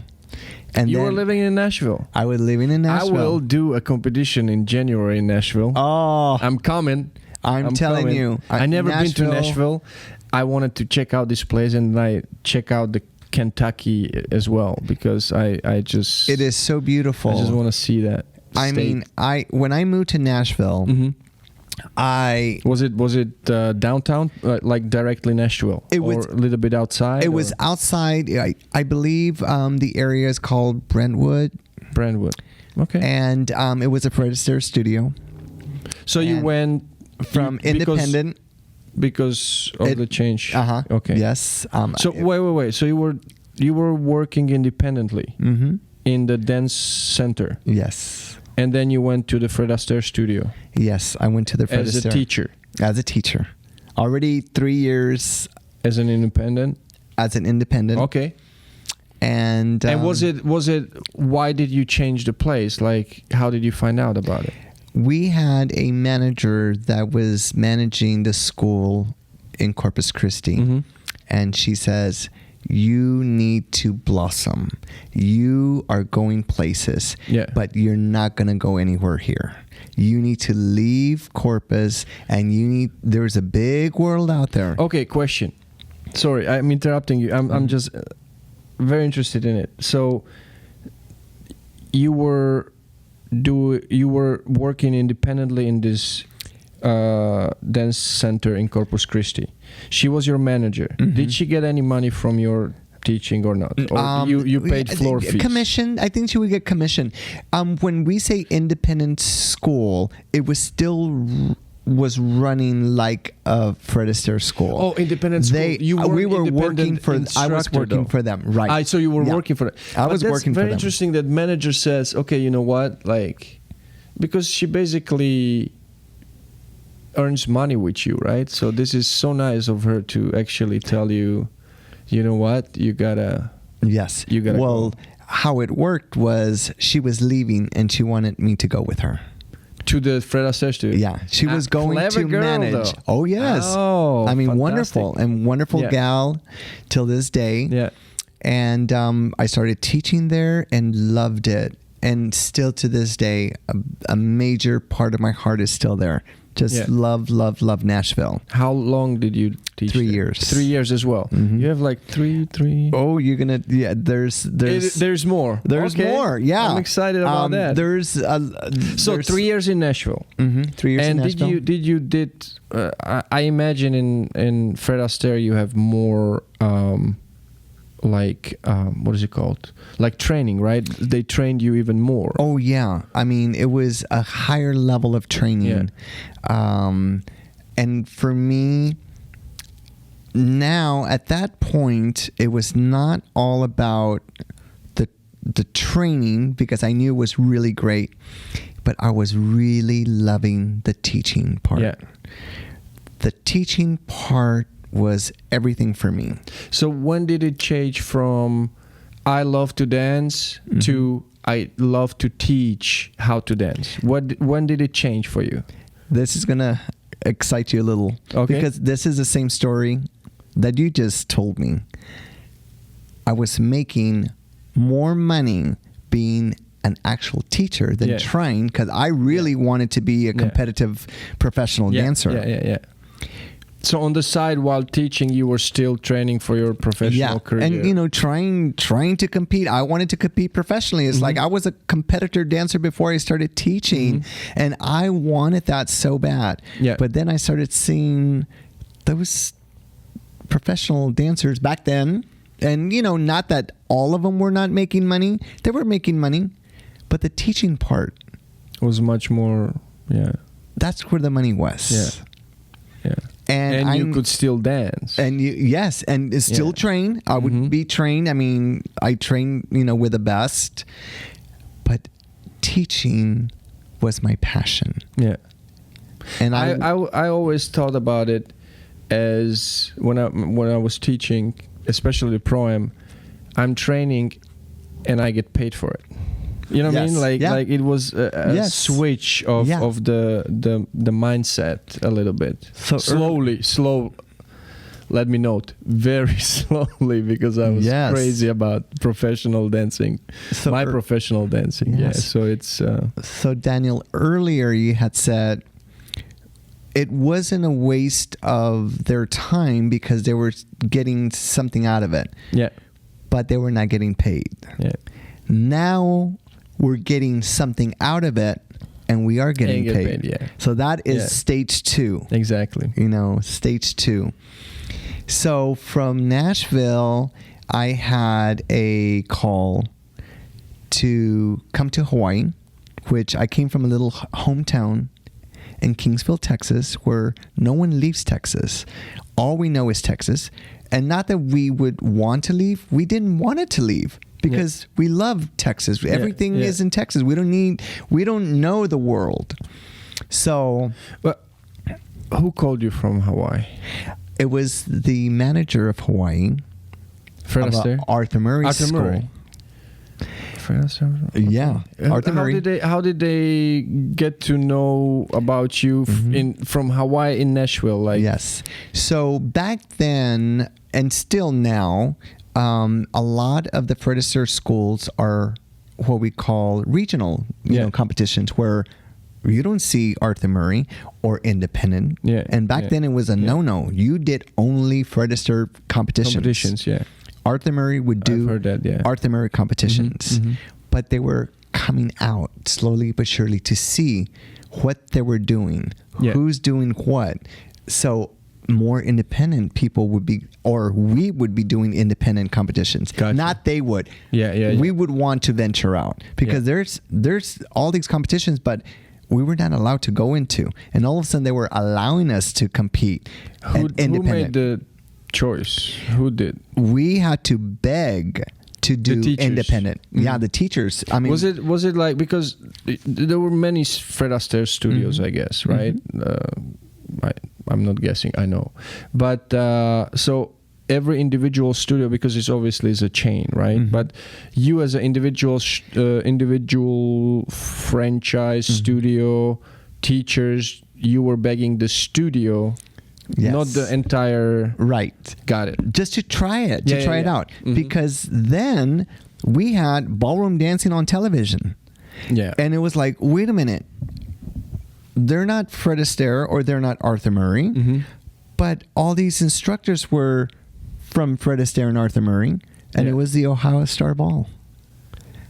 And you were living in Nashville? I was living in Nashville. I will do a competition in January in Nashville. Oh. I'm coming. I'm telling coming. You. I never been to Nashville. I wanted to check out this place, and I check out the Kentucky as well, because I just... It is so beautiful. I just want to see that state. When I moved to Nashville, Was it downtown, like directly Nashville? It was or a little bit outside? It was outside. I believe the area is called Brentwood. Okay. And it was a Fred Astaire studio. So you went from independent because of the change. Okay. Yes. So wait. So you were working independently in the dance center. Yes. And then you went to the Fred Astaire studio. Yes, I went to the Fred Astaire. As a teacher. As a teacher. Already 3 years. As an independent. Okay. And was it? Why did you change the place? Like, how did you find out about it? We had a manager that was managing the school in Corpus Christi, and she says, "You need to blossom. You are going places, but you're not going to go anywhere here. You need to leave Corpus, and there's a big world out there." Okay, question. Sorry, I'm interrupting you. I'm just very interested in it. So you were working independently in this dance center in Corpus Christi. She was your manager. Did she get any money from your teaching or not? Or you paid floor fees? Commission. I think she would get commission. When we say independent school, it was still was running like a Fred Astaire school. Oh, independent school. We were working for. I was working for them. Right. So you were working for them. I was working for them. It's very interesting that manager says, "Okay, you know what? Like, because she basically earns money with you, right? So this is so nice of her to actually tell you, you know what? You gotta. Yes. You gotta. Well, how it worked was she was leaving and she wanted me to go with her. To the Fred Astaire studio. Yeah, she was going to manage. Though. Oh yes. Oh, I mean, fantastic. wonderful gal till this day. Yeah. And I started teaching there and loved it. And still to this day, a major part of my heart is still there. Just love Nashville. How long did you teach? 3 years. 3 years as well. You have like three. Oh, you're gonna there's more. There's more. Yeah, I'm excited about that. So 3 years in Nashville. 3 years in Nashville. And did you I imagine in Fred Astaire you have more what is it called? Like training, right? They trained you even more. Oh yeah. I mean, it was a higher level of training. And for me now at that point, it was not all about the training, because I knew it was really great, but I was really loving the teaching part. Yeah. The teaching part was everything for me. So when did it change from I love to dance to I love to teach how to dance? When did it change for you? This is going to excite you a little. Okay. Because this is the same story that you just told me. I was making more money being an actual teacher than trying, because I really wanted to be a competitive professional dancer. Yeah. So on the side, while teaching, you were still training for your professional career. And trying to compete. I wanted to compete professionally. It's like I was a competitor dancer before I started teaching, and I wanted that so bad. Yeah. But then I started seeing those professional dancers back then, and not that all of them were not making money. They were making money, but the teaching part was much more. Yeah. That's where the money was. Yeah. And you could still dance. And and still train. I would be trained. I mean, I train, with the best. But teaching was my passion. Yeah. And I always thought about it as when I was teaching, especially the pro-am, I'm training and I get paid for it. You know what I mean? Like it was a switch of the mindset a little bit. So slow. Let me note, very slowly, because I was crazy about professional dancing. So professional dancing. Yes. Yeah. So it's. So Daniel, earlier you had said it wasn't a waste of their time because they were getting something out of it. Yeah. But they were not getting paid. Yeah. Now we're getting something out of it, and we are getting get paid. paid, yeah. So that is Yeah. stage 2. Exactly. Stage 2. So from Nashville, I had a call to come to Hawaii, which I came from a little hometown in Kingsville, Texas, where no one leaves Texas. All we know is Texas. And not that we would want to leave. We didn't want it to leave because we love Texas. Everything is in Texas. We don't know the world. So, But who called you from Hawaii? it was the manager of Hawaii, Fred of Astaire? Arthur Murray Arthur School. Murray. Fred Astaire? Yeah, Arthur Murray. How did they get to know about you from Hawaii in Nashville? Like, Yes. So back then, and still now, a lot of the Fred Astaire schools are what we call regional, competitions where you don't see Arthur Murray or independent. Yeah. And back then it was a no-no. You did only Fred Astaire competitions. yeah. Arthur Murray would do I've heard that, yeah. Arthur Murray competitions. But they were coming out slowly but surely to see what they were doing, who's doing what. So more independent people would be, or we would be doing independent competitions. Gotcha. Not they would. Yeah. We would want to venture out because there's all these competitions, but we were not allowed to go into. And all of a sudden they were allowing us to compete. Who made the choice? Who did? We had to beg to do teachers. independent. Yeah, the teachers. I mean, was it like, because there were many Fred Astaire studios, I guess, right? I'm not guessing. I know, but so every individual studio, because it's obviously is a chain, right? But you as an individual franchise studio, teachers, you were begging the studio. Yes. Not the entire... Right. Got it. Just to try it, try it out. Because then we had ballroom dancing on television. Yeah. And it was like, wait a minute. They're not Fred Astaire or they're not Arthur Murray. But all these instructors were from Fred Astaire and Arthur Murray. And it was the Ohio Star Ball.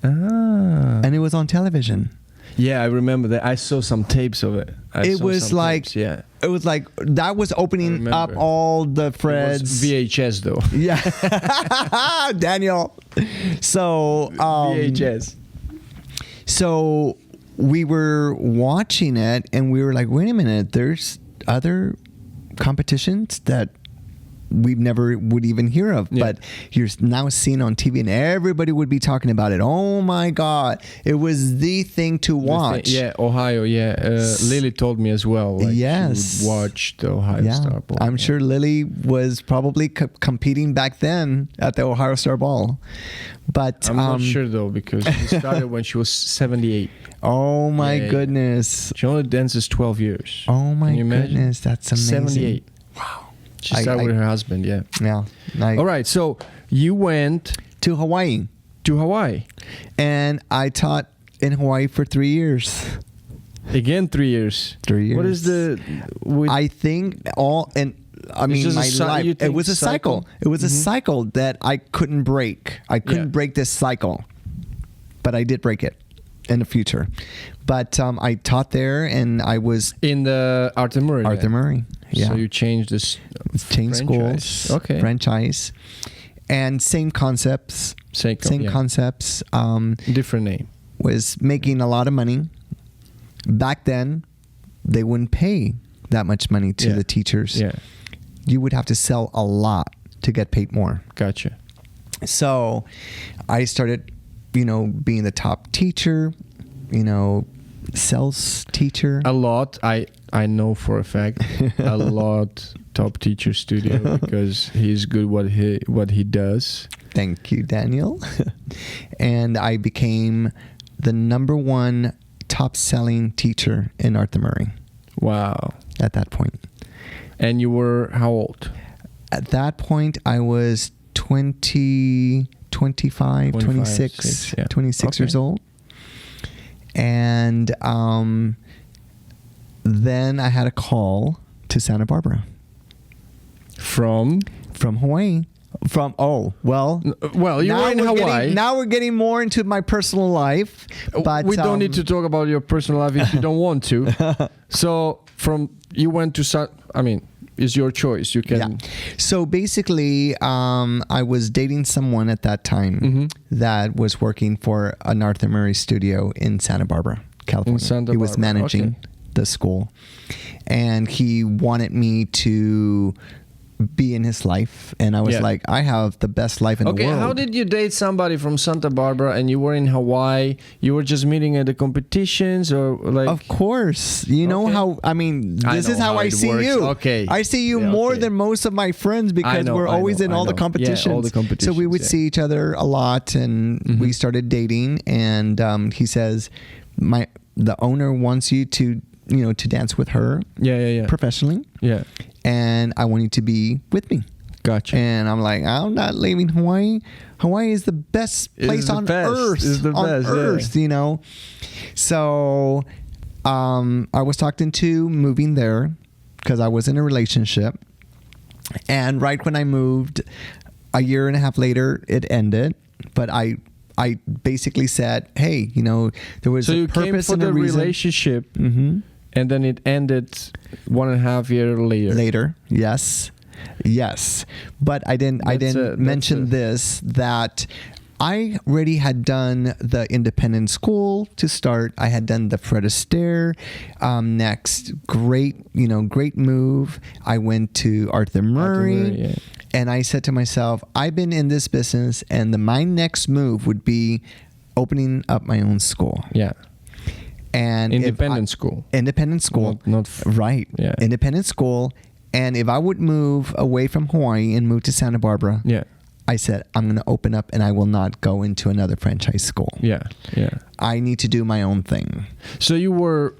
And it was on television. Yeah, I remember that. I saw some tapes of it. It was like that was opening up all the Freds. It was VHS though. Yeah, Daniel. So VHS. So we were watching it, and we were like, "Wait a minute! There's other competitions that we've never would even hear of, but you're now seen on TV, and everybody would be talking about it. Oh my God, it was the thing to watch. Ohio. Lily told me as well. Like, she would watch the Ohio Star Ball. I'm sure Lily was probably competing back then at the Ohio Star Ball, but I'm not sure though, because she started when she was 78. Oh my goodness! She only dances 12 years. Oh my goodness, that's amazing. 78. Wow. She started with her husband, Yeah. All right, so you went to Hawaii. And I taught in Hawaii for 3 years. Again, 3 years. 3 years. What is the... I think all... And I mean, my life... It was a cycle. It was a cycle that I couldn't break. I couldn't break this cycle. But I did break it in the future. But I taught there, and I was... In the Arthur Murray. Arthur Murray. Yeah. So you changed this schools, franchise, and same concepts. Same concepts. Different name. Was making a lot of money. Back then, they wouldn't pay that much money to the teachers. Yeah. You would have to sell a lot to get paid more. Gotcha. So I started, being the top teacher, sales teacher. A lot. I know for a fact a lot top teacher studio because he's good what he does. Thank you, Daniel. And I became the #1 top selling teacher in Arthur Murray. Wow. At that point. And you were how old? At that point I was 25, 26 years old. And then I had a call to Santa Barbara. From Hawaii. Well, Well, you were in Hawaii. Now we're getting more into my personal life, but we don't need to talk about your personal life if you don't want to. So you went to it's your choice. You can. Yeah. So basically, I was dating someone at that time that was working for an Arthur Murray studio in Santa Barbara, California. He was managing the school, and he wanted me to be in his life, and I was like, I have the best life in the world. Okay, how did you date somebody from Santa Barbara and you were in Hawaii? You were just meeting at the competitions, or like? Of course, you know how. This is how I see you. Okay, I see you more than most of my friends because we're always in all the competitions. Yeah, all the competitions. So we would see each other a lot, and we started dating. And he says, the owner wants you to dance with her. Yeah. Professionally. Yeah. And I want you to be with me. Gotcha. And I'm like, I'm not leaving Hawaii. Hawaii is the best place on earth. It's the best, yeah. So I was talked into moving there because I was in a relationship. And right when I moved, a year and a half later, it ended. But I basically said, hey, there was a purpose and a reason. So you came for the relationship. Mm-hmm. And then it ended 1.5 years later. Later, yes. But I didn't mention this, that I already had done the independent school to start. I had done the Fred Astaire. Next, great move. I went to Arthur Murray. And I said to myself, I've been in this business, and my next move would be opening up my own school. Yeah. And independent school, not right. Yeah. Independent school. And if I would move away from Hawaii and move to Santa Barbara, I said, I'm going to open up and I will not go into another franchise school. Yeah. I need to do my own thing. So you were,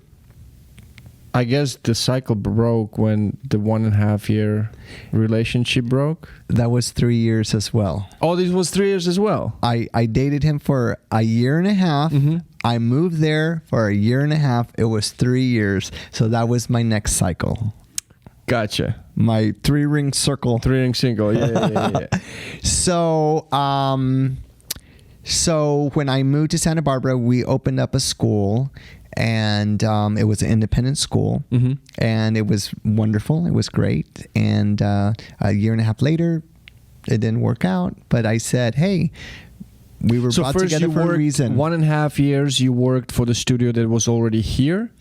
I guess the cycle broke when the 1.5 year relationship broke. That was 3 years as well. Oh, this was 3 years as well. I dated him for a year and a half. Mm-hmm. I moved there for a year and a half. It was 3 years. So that was my next cycle. Gotcha. My 3-ring circle. 3-ring single. Yeah. So when I moved to Santa Barbara, we opened up a school, and it was an independent school, and it was wonderful. It was great. And a year and a half later, it didn't work out. But I said, hey, we were brought together for a reason. 1.5 years you worked for the studio that was already here?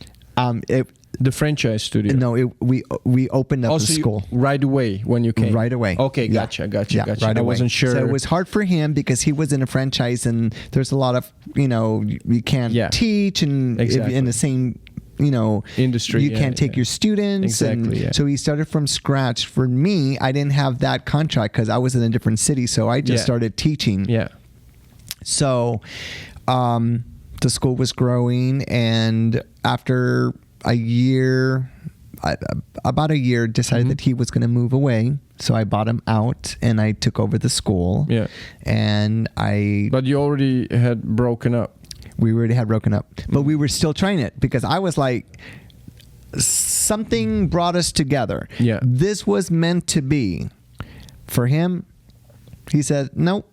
The franchise studio? No, we opened up the school. Right away when you came? Right away. Okay, gotcha. Right away. I wasn't sure. So it was hard for him because he was in a franchise, and there's a lot of, you can't teach, and in the same industry, you can't take your students. Exactly. So he started from scratch. For me, I didn't have that contract because I was in a different city, so I just started teaching. Yeah. So the school was growing, and after about a year, decided that he was going to move away. So I bought him out, and I took over the school. Yeah. But you already had broken up. We already had broken up, but we were still trying it because I was like, something brought us together. Yeah. This was meant to be. For him, he said, no,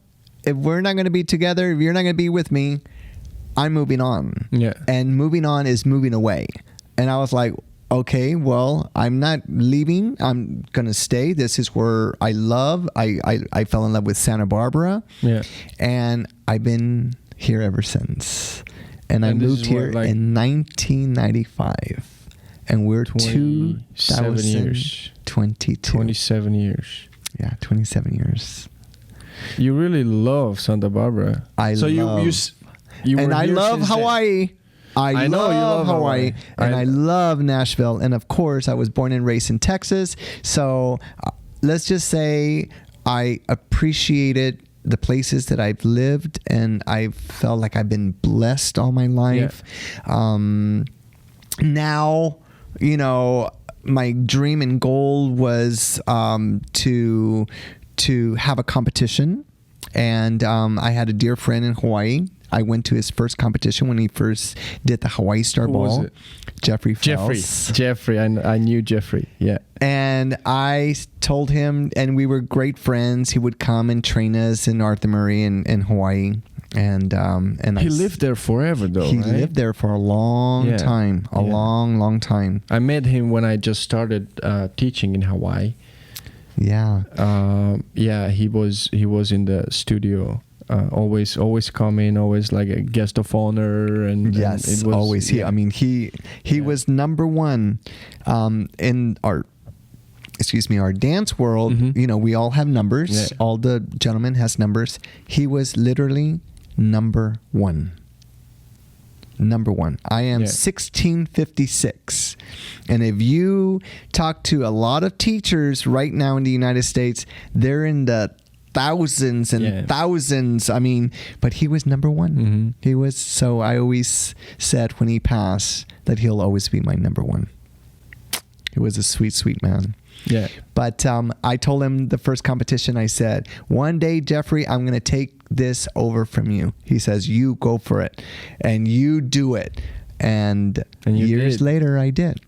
if we're not going to be together, if you're not going to be with me, I'm moving on. Yeah. And moving on is moving away. And I was like, okay, well, I'm not leaving. I'm going to stay. This is where I love. I fell in love with Santa Barbara. Yeah. And I've been here ever since. And I moved here in 1995. And we're 27 years. 27 years. Yeah, 27 years. You really love Santa Barbara. I love Hawaii. I know you love Hawaii. And I love Nashville. And of course, I was born and raised in Texas. So let's just say I appreciated the places that I've lived, and I felt like I've been blessed all my life. Yeah. Now, my dream and goal was to have a competition. And I had a dear friend in Hawaii I went to his first competition when he first did the Hawaii Star Ball. was it? Jeffrey Fels. Jeffrey. I knew Jeffrey. Yeah. And I told him, and we were great friends. He would come and train us in Arthur Murray in Hawaii. And he lived there forever, though. He right? lived there for a long time, long time. I met him when I just started teaching in Hawaii. Yeah. He was in the studio. Always coming, always like a guest of honor, and yes, and it was, always. I mean, he was number one in our dance world. Mm-hmm. You know, we all have numbers. Yeah. All the gentlemen has numbers. He was literally number one. Number one. I am 1656. And if you talk to a lot of teachers right now in the United States, they're in the thousands and thousands. I mean, but he was number one. Mm-hmm. He was. So I always said when he passed that he'll always be my number one. He was a sweet, sweet man. Yeah. But I told him the first competition, I said, one day, Jeffrey, I'm going to take this over from you. He says, you go for it and you do it. And years later, I did.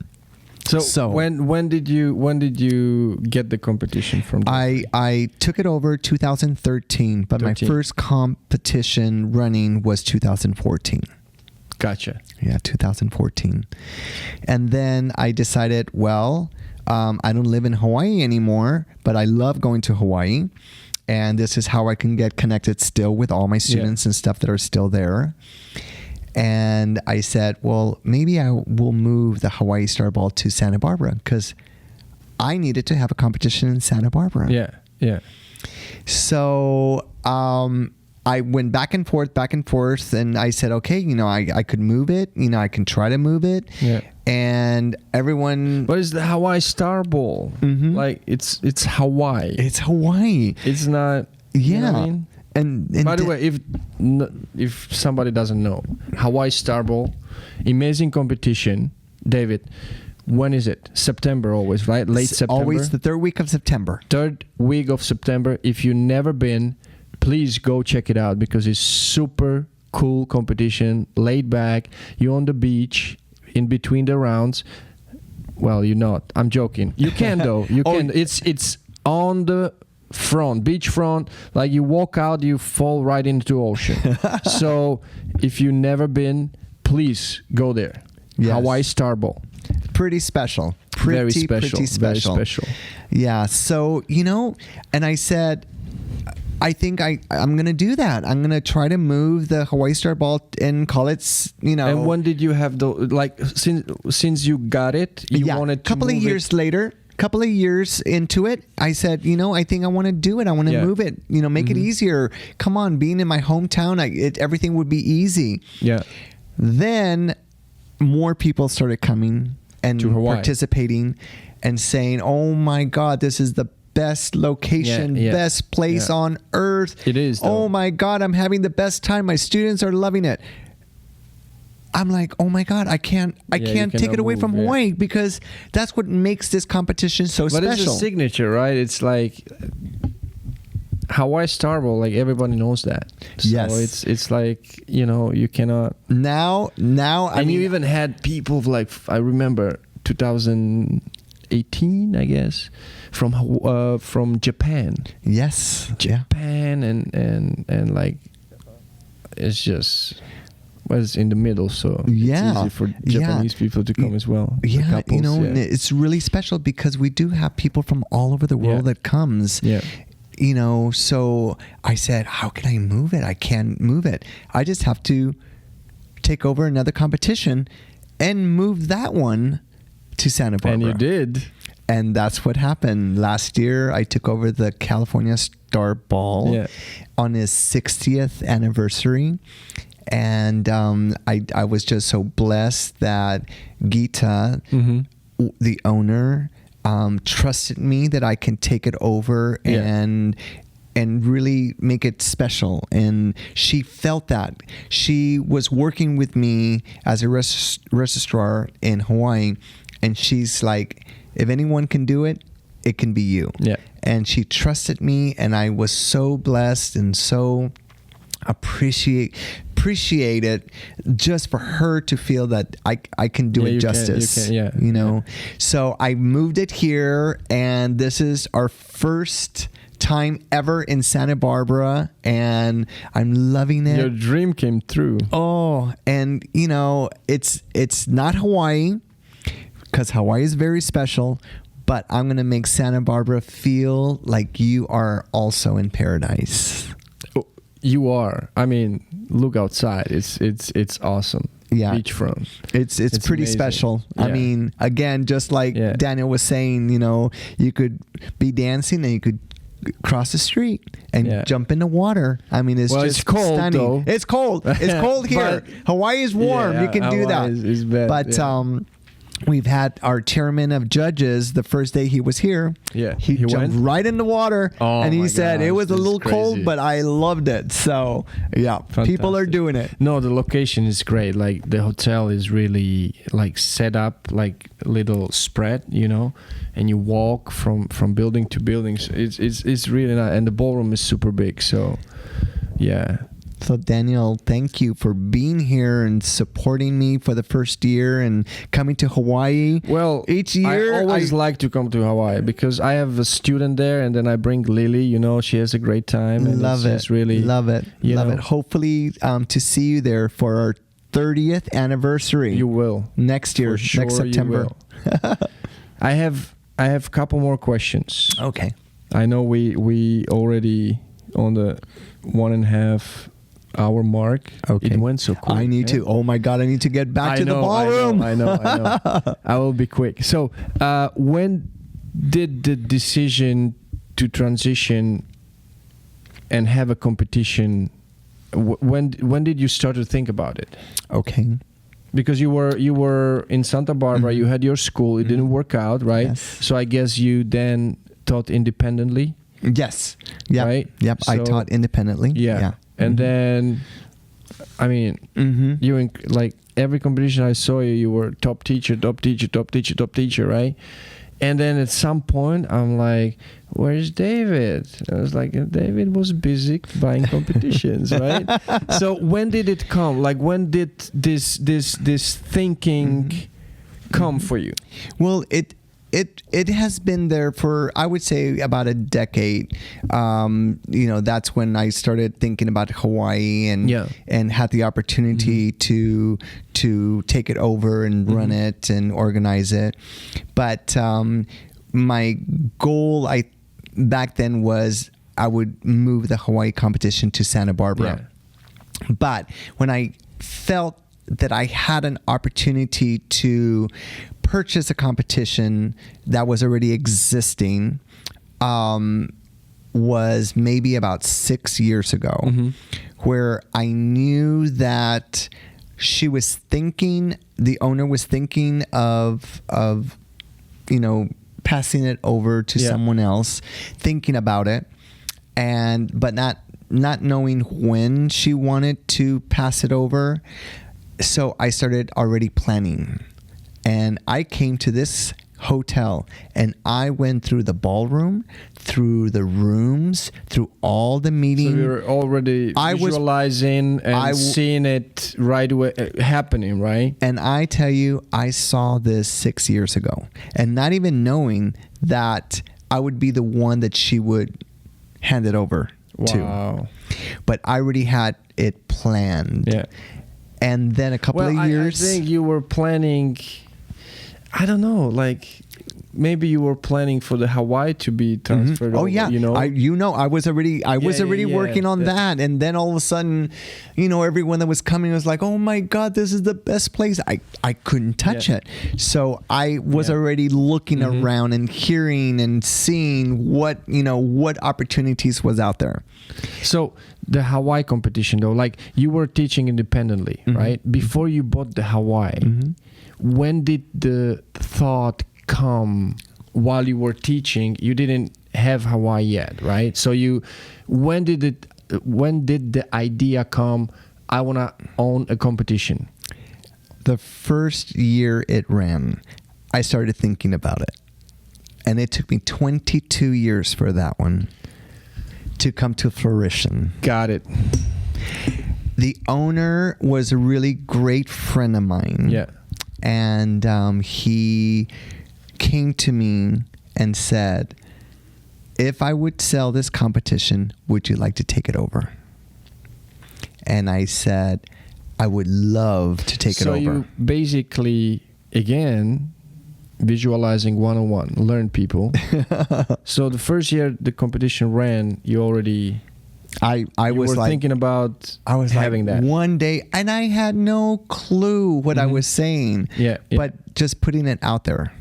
So when did you get the competition from? I took it over 2013, but my first competition running was 2014. Gotcha. Yeah, 2014. And then I decided, well, I don't live in Hawaii anymore, but I love going to Hawaii. And this is how I can get connected still with all my students and stuff that are still there. And I said, well, maybe I will move the Hawaii Star Ball to Santa Barbara because I needed to have a competition in Santa Barbara. Yeah, yeah. So I went back and forth, and I said, okay, you know, I could move it. You know, I can try to move it. Yeah. And everyone... What is the Hawaii Star Ball? Mm-hmm. Like, it's Hawaii. It's Hawaii. It's not... Yeah. You know what I mean? And by the way, if somebody doesn't know, Hawaii Star Ball, amazing competition. David, when is it? September always, right? Late September? Always the third week of September. Third week of September. If you've never been, please go check it out because it's super cool competition, laid back. You're on the beach in between the rounds. Well, you're not. I'm joking. You can though. You can. It's on the beach front, like you walk out, you fall right into ocean. So if you've never been, please go there. Yes. Hawaii Star Ball. Pretty special. Pretty special. Very special. Yeah. So, you know, and I said, I think I'm going to do that. I'm going to try to move the Hawaii Star Ball and call it, you know. And when did you have since you got it, you wanted to couple of years later. Couple of years into it, I said, you know, I think I want to do it. I want to move it, you know, make it easier. Come on, being in my hometown, everything would be easy. Yeah. Then more people started coming and participating and saying, oh my God, this is the best location, best place on earth. It is, though. Oh my God, I'm having the best time. My students are loving it. I'm like, oh my God, I can't take it away from Hawaii because that's what makes this competition so special. But it's a signature, right? It's like Hawaii Star Ball, like everybody knows that. So yes. It's like, you know, you cannot. Now. And you even had people like, I remember 2018, I guess, from Japan. Yes. Japan and like, it's just... Well, it's in the middle, so it's easy for Japanese people to come as well. Yeah, couples, you know, it's really special because we do have people from all over the world that comes. Yeah. You know, so I said, how can I move it? I can't move it. I just have to take over another competition and move that one to Santa Barbara. And you did. And that's what happened. Last year, I took over the California Star Ball on his 60th anniversary. And I was just so blessed that Gita, the owner, trusted me that I can take it over and really make it special. And she felt that. She was working with me as a registrar in Hawaii. And she's like, if anyone can do it, it can be you. Yeah. And she trusted me. And I was so blessed and so appreciative appreciate it just for her to feel that I can do it justice. You know, so I moved it here, and this is our first time ever in Santa Barbara, and I'm loving it. Your dream came true. Oh, and you know, it's not Hawaii, because Hawaii is very special, but I'm going to make Santa Barbara feel like you are also in paradise. You are. I mean, look outside. It's awesome. Yeah, beachfront. It's pretty amazing. Special. Yeah. I mean, again, just like Daniel was saying, you know, you could be dancing and you could cross the street and jump in the water. I mean, it's just cold, stunning. Though. It's cold. It's cold here. Hawaii is warm. You can Hawaii do that. Is bad. But we've had our chairman of judges the first day he was here. Yeah, he jumped right in the water, and he said it was a little cold, but I loved it. So people are doing it. No, the location is great. Like the hotel is really like set up like little spread, you know, and you walk from building to building. So it's really nice, and the ballroom is super big. So yeah. So Daniel, thank you for being here and supporting me for the first year and coming to Hawaii. Well, each year I always like to come to Hawaii because I have a student there, and then I bring Lily. You know, she has a great time. And love it. Really love it. Love it. Hopefully, to see you there for our 30th anniversary. You will next year, sure next September. I have a couple more questions. Okay. I know we already on the 1.5 hour mark. Okay. It went so quick. I need to. Oh my God! I need to get back to the ballroom. I know. I will be quick. So, when did the decision to transition and have a competition? When did you start to think about it? Okay. Because you were in Santa Barbara. You had your school. It didn't work out, right? Yes. So I guess you then taught independently. Yes. Yep. Right. Yep. So, I taught independently. Yeah. And then, I mean, you like every competition I saw you were top teacher, right? And then at some point, I'm like, where's David? I was like, David was busy buying competitions, right? So when did it come? Like, when did this thinking come for you? Well, it has been there for, I would say, about a decade. You know, that's when I started thinking about Hawaii and had the opportunity to take it over and run it and organize it. But my goal back then was I would move the Hawaii competition to Santa Barbara. Yeah. But when I felt that I had an opportunity to purchase a competition that was already existing, was maybe about 6 years ago, where I knew that the owner was thinking of you know, passing it over to someone else, thinking about it, but not knowing when she wanted to pass it over. So I started already planning, and I came to this hotel and I went through the ballroom, through the rooms, through all the meetings. So you're already visualizing and seeing it right away happening, right? And I tell you, I saw this 6 years ago, and not even that I would be the one that she would hand it over to. But I already had it planned. Yeah. And then a couple of years... I think you were planning... I don't know, like... Maybe you were planning for the Hawaii to be transferred over, you know? I was already working on that. And then all of a sudden, you know, everyone that was coming was like, oh my God, this is the best place. I couldn't touch it. So I was already looking around and hearing and seeing what opportunities was out there. So the Hawaii competition though, like you were teaching independently, right? Before you bought the Hawaii, when did the thought come while you were teaching? You didn't have Hawaii yet, right? So when did the idea come, I want to own a competition? The first year it ran, I started thinking about it. And it took me 22 years for that one to come to fruition. Got it. The owner was a really great friend of mine. Yeah. And he came to me and said, if I would sell this competition, would you like to take it over? And I said, I would love to take it over. So you basically, again, visualizing 101, learn people. So the first year the competition ran, you already... I was like thinking about having like, that one day, and I had no clue what I was saying. Yeah. But just putting it out there.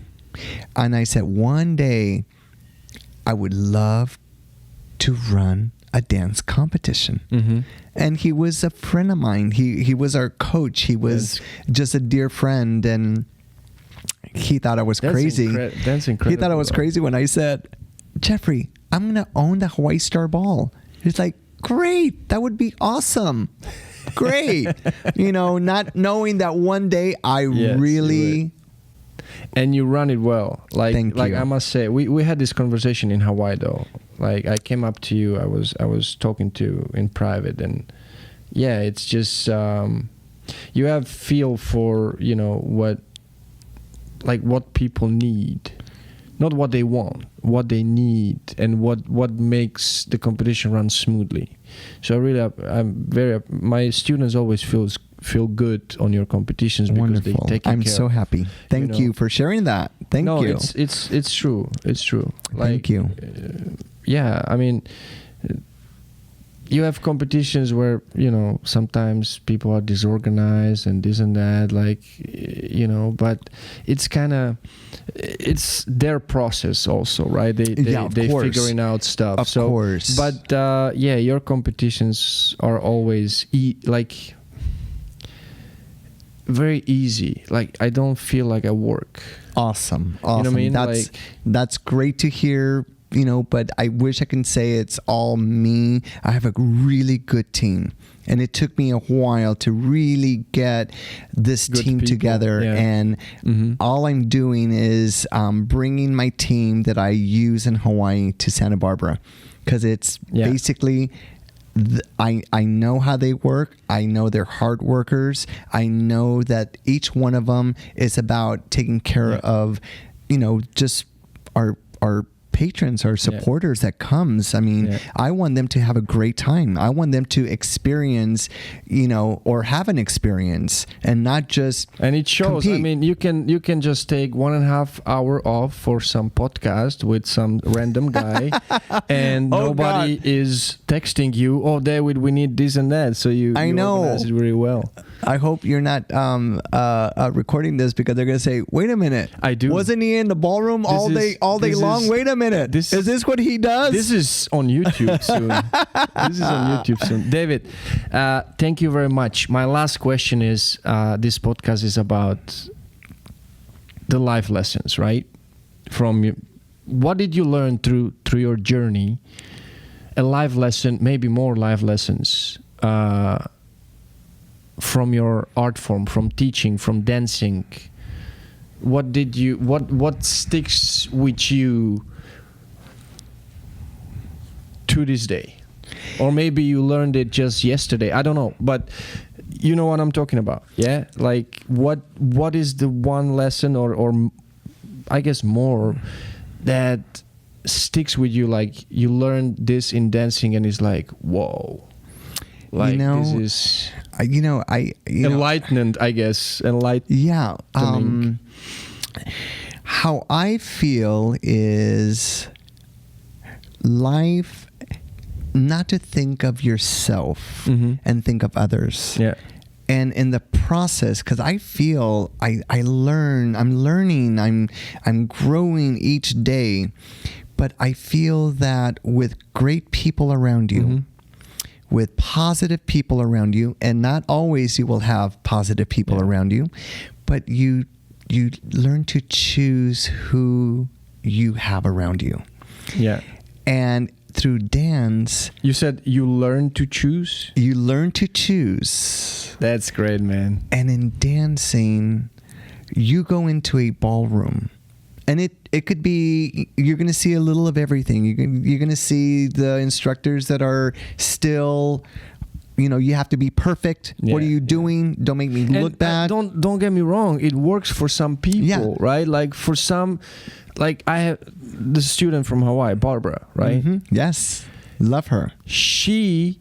And I said, one day I would love to run a dance competition. Mm-hmm. And he was a friend of mine. He was our coach. He was just a dear friend, and he thought I was crazy. That's incredible. He thought I was crazy when I said, Jeffrey, I'm going to own the Hawaii Star Ball. He's like, great, that would be awesome. Great. Not knowing that one day I really... And you run it well. Thank you. I must say, we had this conversation in Hawaii though. Like I came up to you, I was talking to in private, and yeah, it's just you have feel for what people need. Not what they want, what they need, and what makes the competition run smoothly. So my students always feel good on your competitions because Wonderful. they take care. I'm so happy. Thank you for sharing that. Thank you. No, it's true. It's true. Thank you. Yeah, I mean, you have competitions where sometimes people are disorganized and this and that, but it's their process also, right? They figuring out stuff. Of course. But your competitions are always very easy. Like I don't feel like I work. Awesome. You know what I mean? That's great to hear. But I wish I can say it's all me. I have a really good team. And it took me a while to really get this team together. Yeah. And all I'm doing is bringing my team that I use in Hawaii to Santa Barbara. Because it's basically... I know how they work. I know they're hard workers. I know that each one of them is about taking care of, just our patrons, our supporters that comes. I mean, I want them to have a great time. I want them to experience, or have an experience and not just And it shows. compete. I mean, you can just take 1.5 hour off for some podcast with some random guy and nobody is texting you, oh, David, we need this and that. So you organize it really well. I hope you're not recording this because they're going to say, wait a minute. I do. Wasn't he in the ballroom all day long? Wait a minute. Is this what he does? This is on YouTube soon. David, thank you very much. My last question is, this podcast is about the life lessons, right? From you. What did you learn through your journey? A life lesson, maybe more life lessons, from your art form, from teaching, from dancing. What sticks with you to this day? Or maybe you learned it just yesterday, I don't know, but you know what I'm talking about. Yeah, like what is the one lesson or I guess more that sticks with you, like you learned this in dancing and it's like, whoa, like this is enlightened, I guess. Yeah. How I feel is life, not to think of yourself and think of others. Yeah. And in the process, because I feel I'm learning, I'm growing each day, but I feel that with great people around you, with positive people around you, and not always you will have positive people around you, but you learn to choose who you have around you. Yeah. And through dance... You said you learn to choose? You learn to choose. That's great, man. And in dancing, you go into a ballroom. And it could be, you're going to see a little of everything. You're going to see the instructors that are still you have to be perfect. What are you doing? Don't make me look bad. Don't get me wrong. It works for some people, right? Like for some, like I have the student from Hawaii, Barbara, right? Mm-hmm. Yes. Love her. She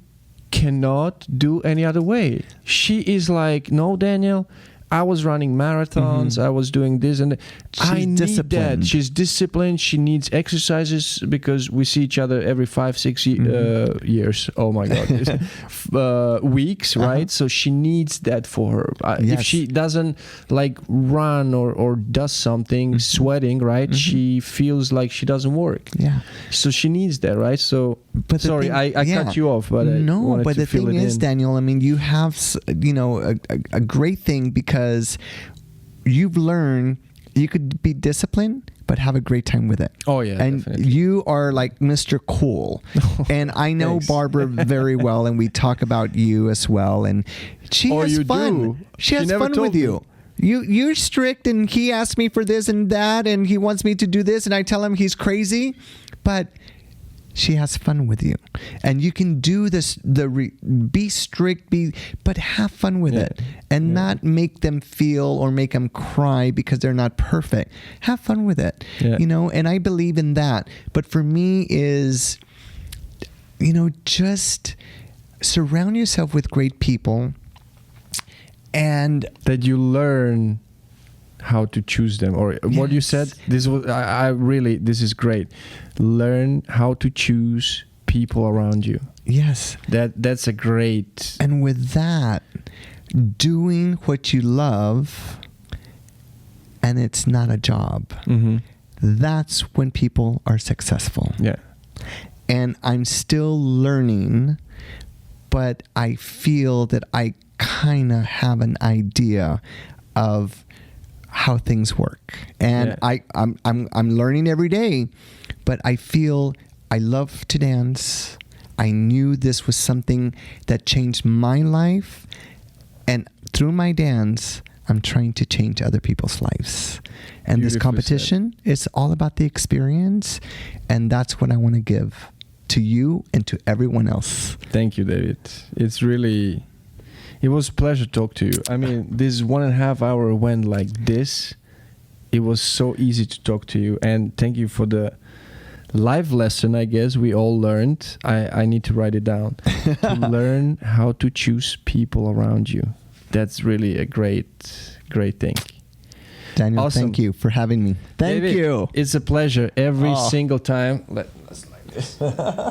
cannot do any other way. She is like, no, Daniel, I was running marathons. I was doing this and that. I need disciplined. that. She's disciplined. She needs exercises because we see each other every 5-6 years. Oh my God, weeks, right? So she needs that for her. If she doesn't like run or does something, sweating, right? She feels like she doesn't work. Yeah. So she needs that, right? So, sorry, I cut you off, but no. But the thing is, Daniel, I mean, you have a great thing because you've learned you could be disciplined but have a great time with it. Oh yeah, and definitely. You are like Mr. Cool. And I know Thanks. Barbara very well, and we talk about you as well, and she has fun. She has fun with you. You're strict, and he asks me for this and that, and he wants me to do this, and I tell him he's crazy, but she has fun with you, and you can do this. Be strict, but have fun with it, and not make them feel or make them cry because they're not perfect. Have fun with it, And I believe in that. But for me, is just surround yourself with great people, and that you learn how to choose them, or what you said. This was I really. This is great. Learn how to choose people around you. Yes, that's a great. And with that, doing what you love, and it's not a job. That's when people are successful. Yeah. And I'm still learning, but I feel that I kind of have an idea of how things work, and I'm learning every day, but I feel I love to dance. I knew this was something that changed my life, and through my dance, I'm trying to change other people's lives. And this competition is all about the experience, and that's what I want to give to you and to everyone else. Thank you, David. It was a pleasure to talk to you. I mean, this 1.5 hour went like this. It was so easy to talk to you. And thank you for the life lesson, I guess, we all learned. I need to write it down. To learn how to choose people around you. That's really a great thing. Daniel, thank you for having me. Thank you. It's a pleasure. Every single time. Let's like this.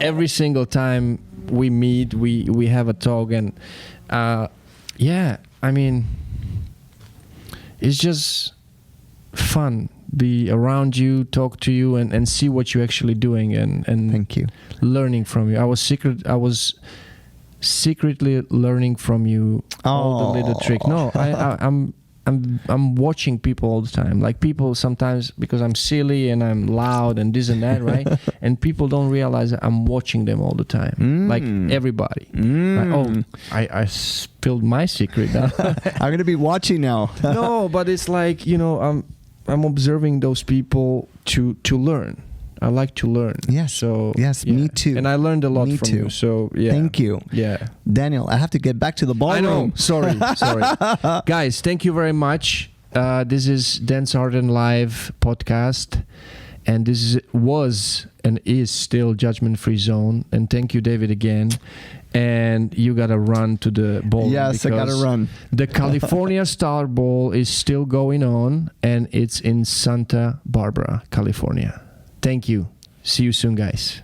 Every single time we meet, we have a talk, and I mean, it's just fun. Be around you, talk to you, and see what you're actually doing, and thank you. Learning from you. I was secretly learning from you all the little tricks. No, I'm watching people all the time. Like people sometimes, because I'm silly and I'm loud and this and that, right? And people don't realize that I'm watching them all the time. Like everybody. Like, I spilled my secret now. I'm gonna be watching now. No, but it's like, I'm observing those people to learn. I like to learn. Yes. So yes, me too. And I learned a lot from you. So yeah. Thank you. Yeah. Daniel, I have to get back to the ballroom. I know. Sorry. Guys, thank you very much. This is Dance Art and Live podcast, and this was and is still Judgment Free Zone. And thank you, David, again. And you gotta run to the ball. Yes, I gotta run. The California Star Bowl is still going on, and it's in Santa Barbara, California. Thank you. See you soon, guys.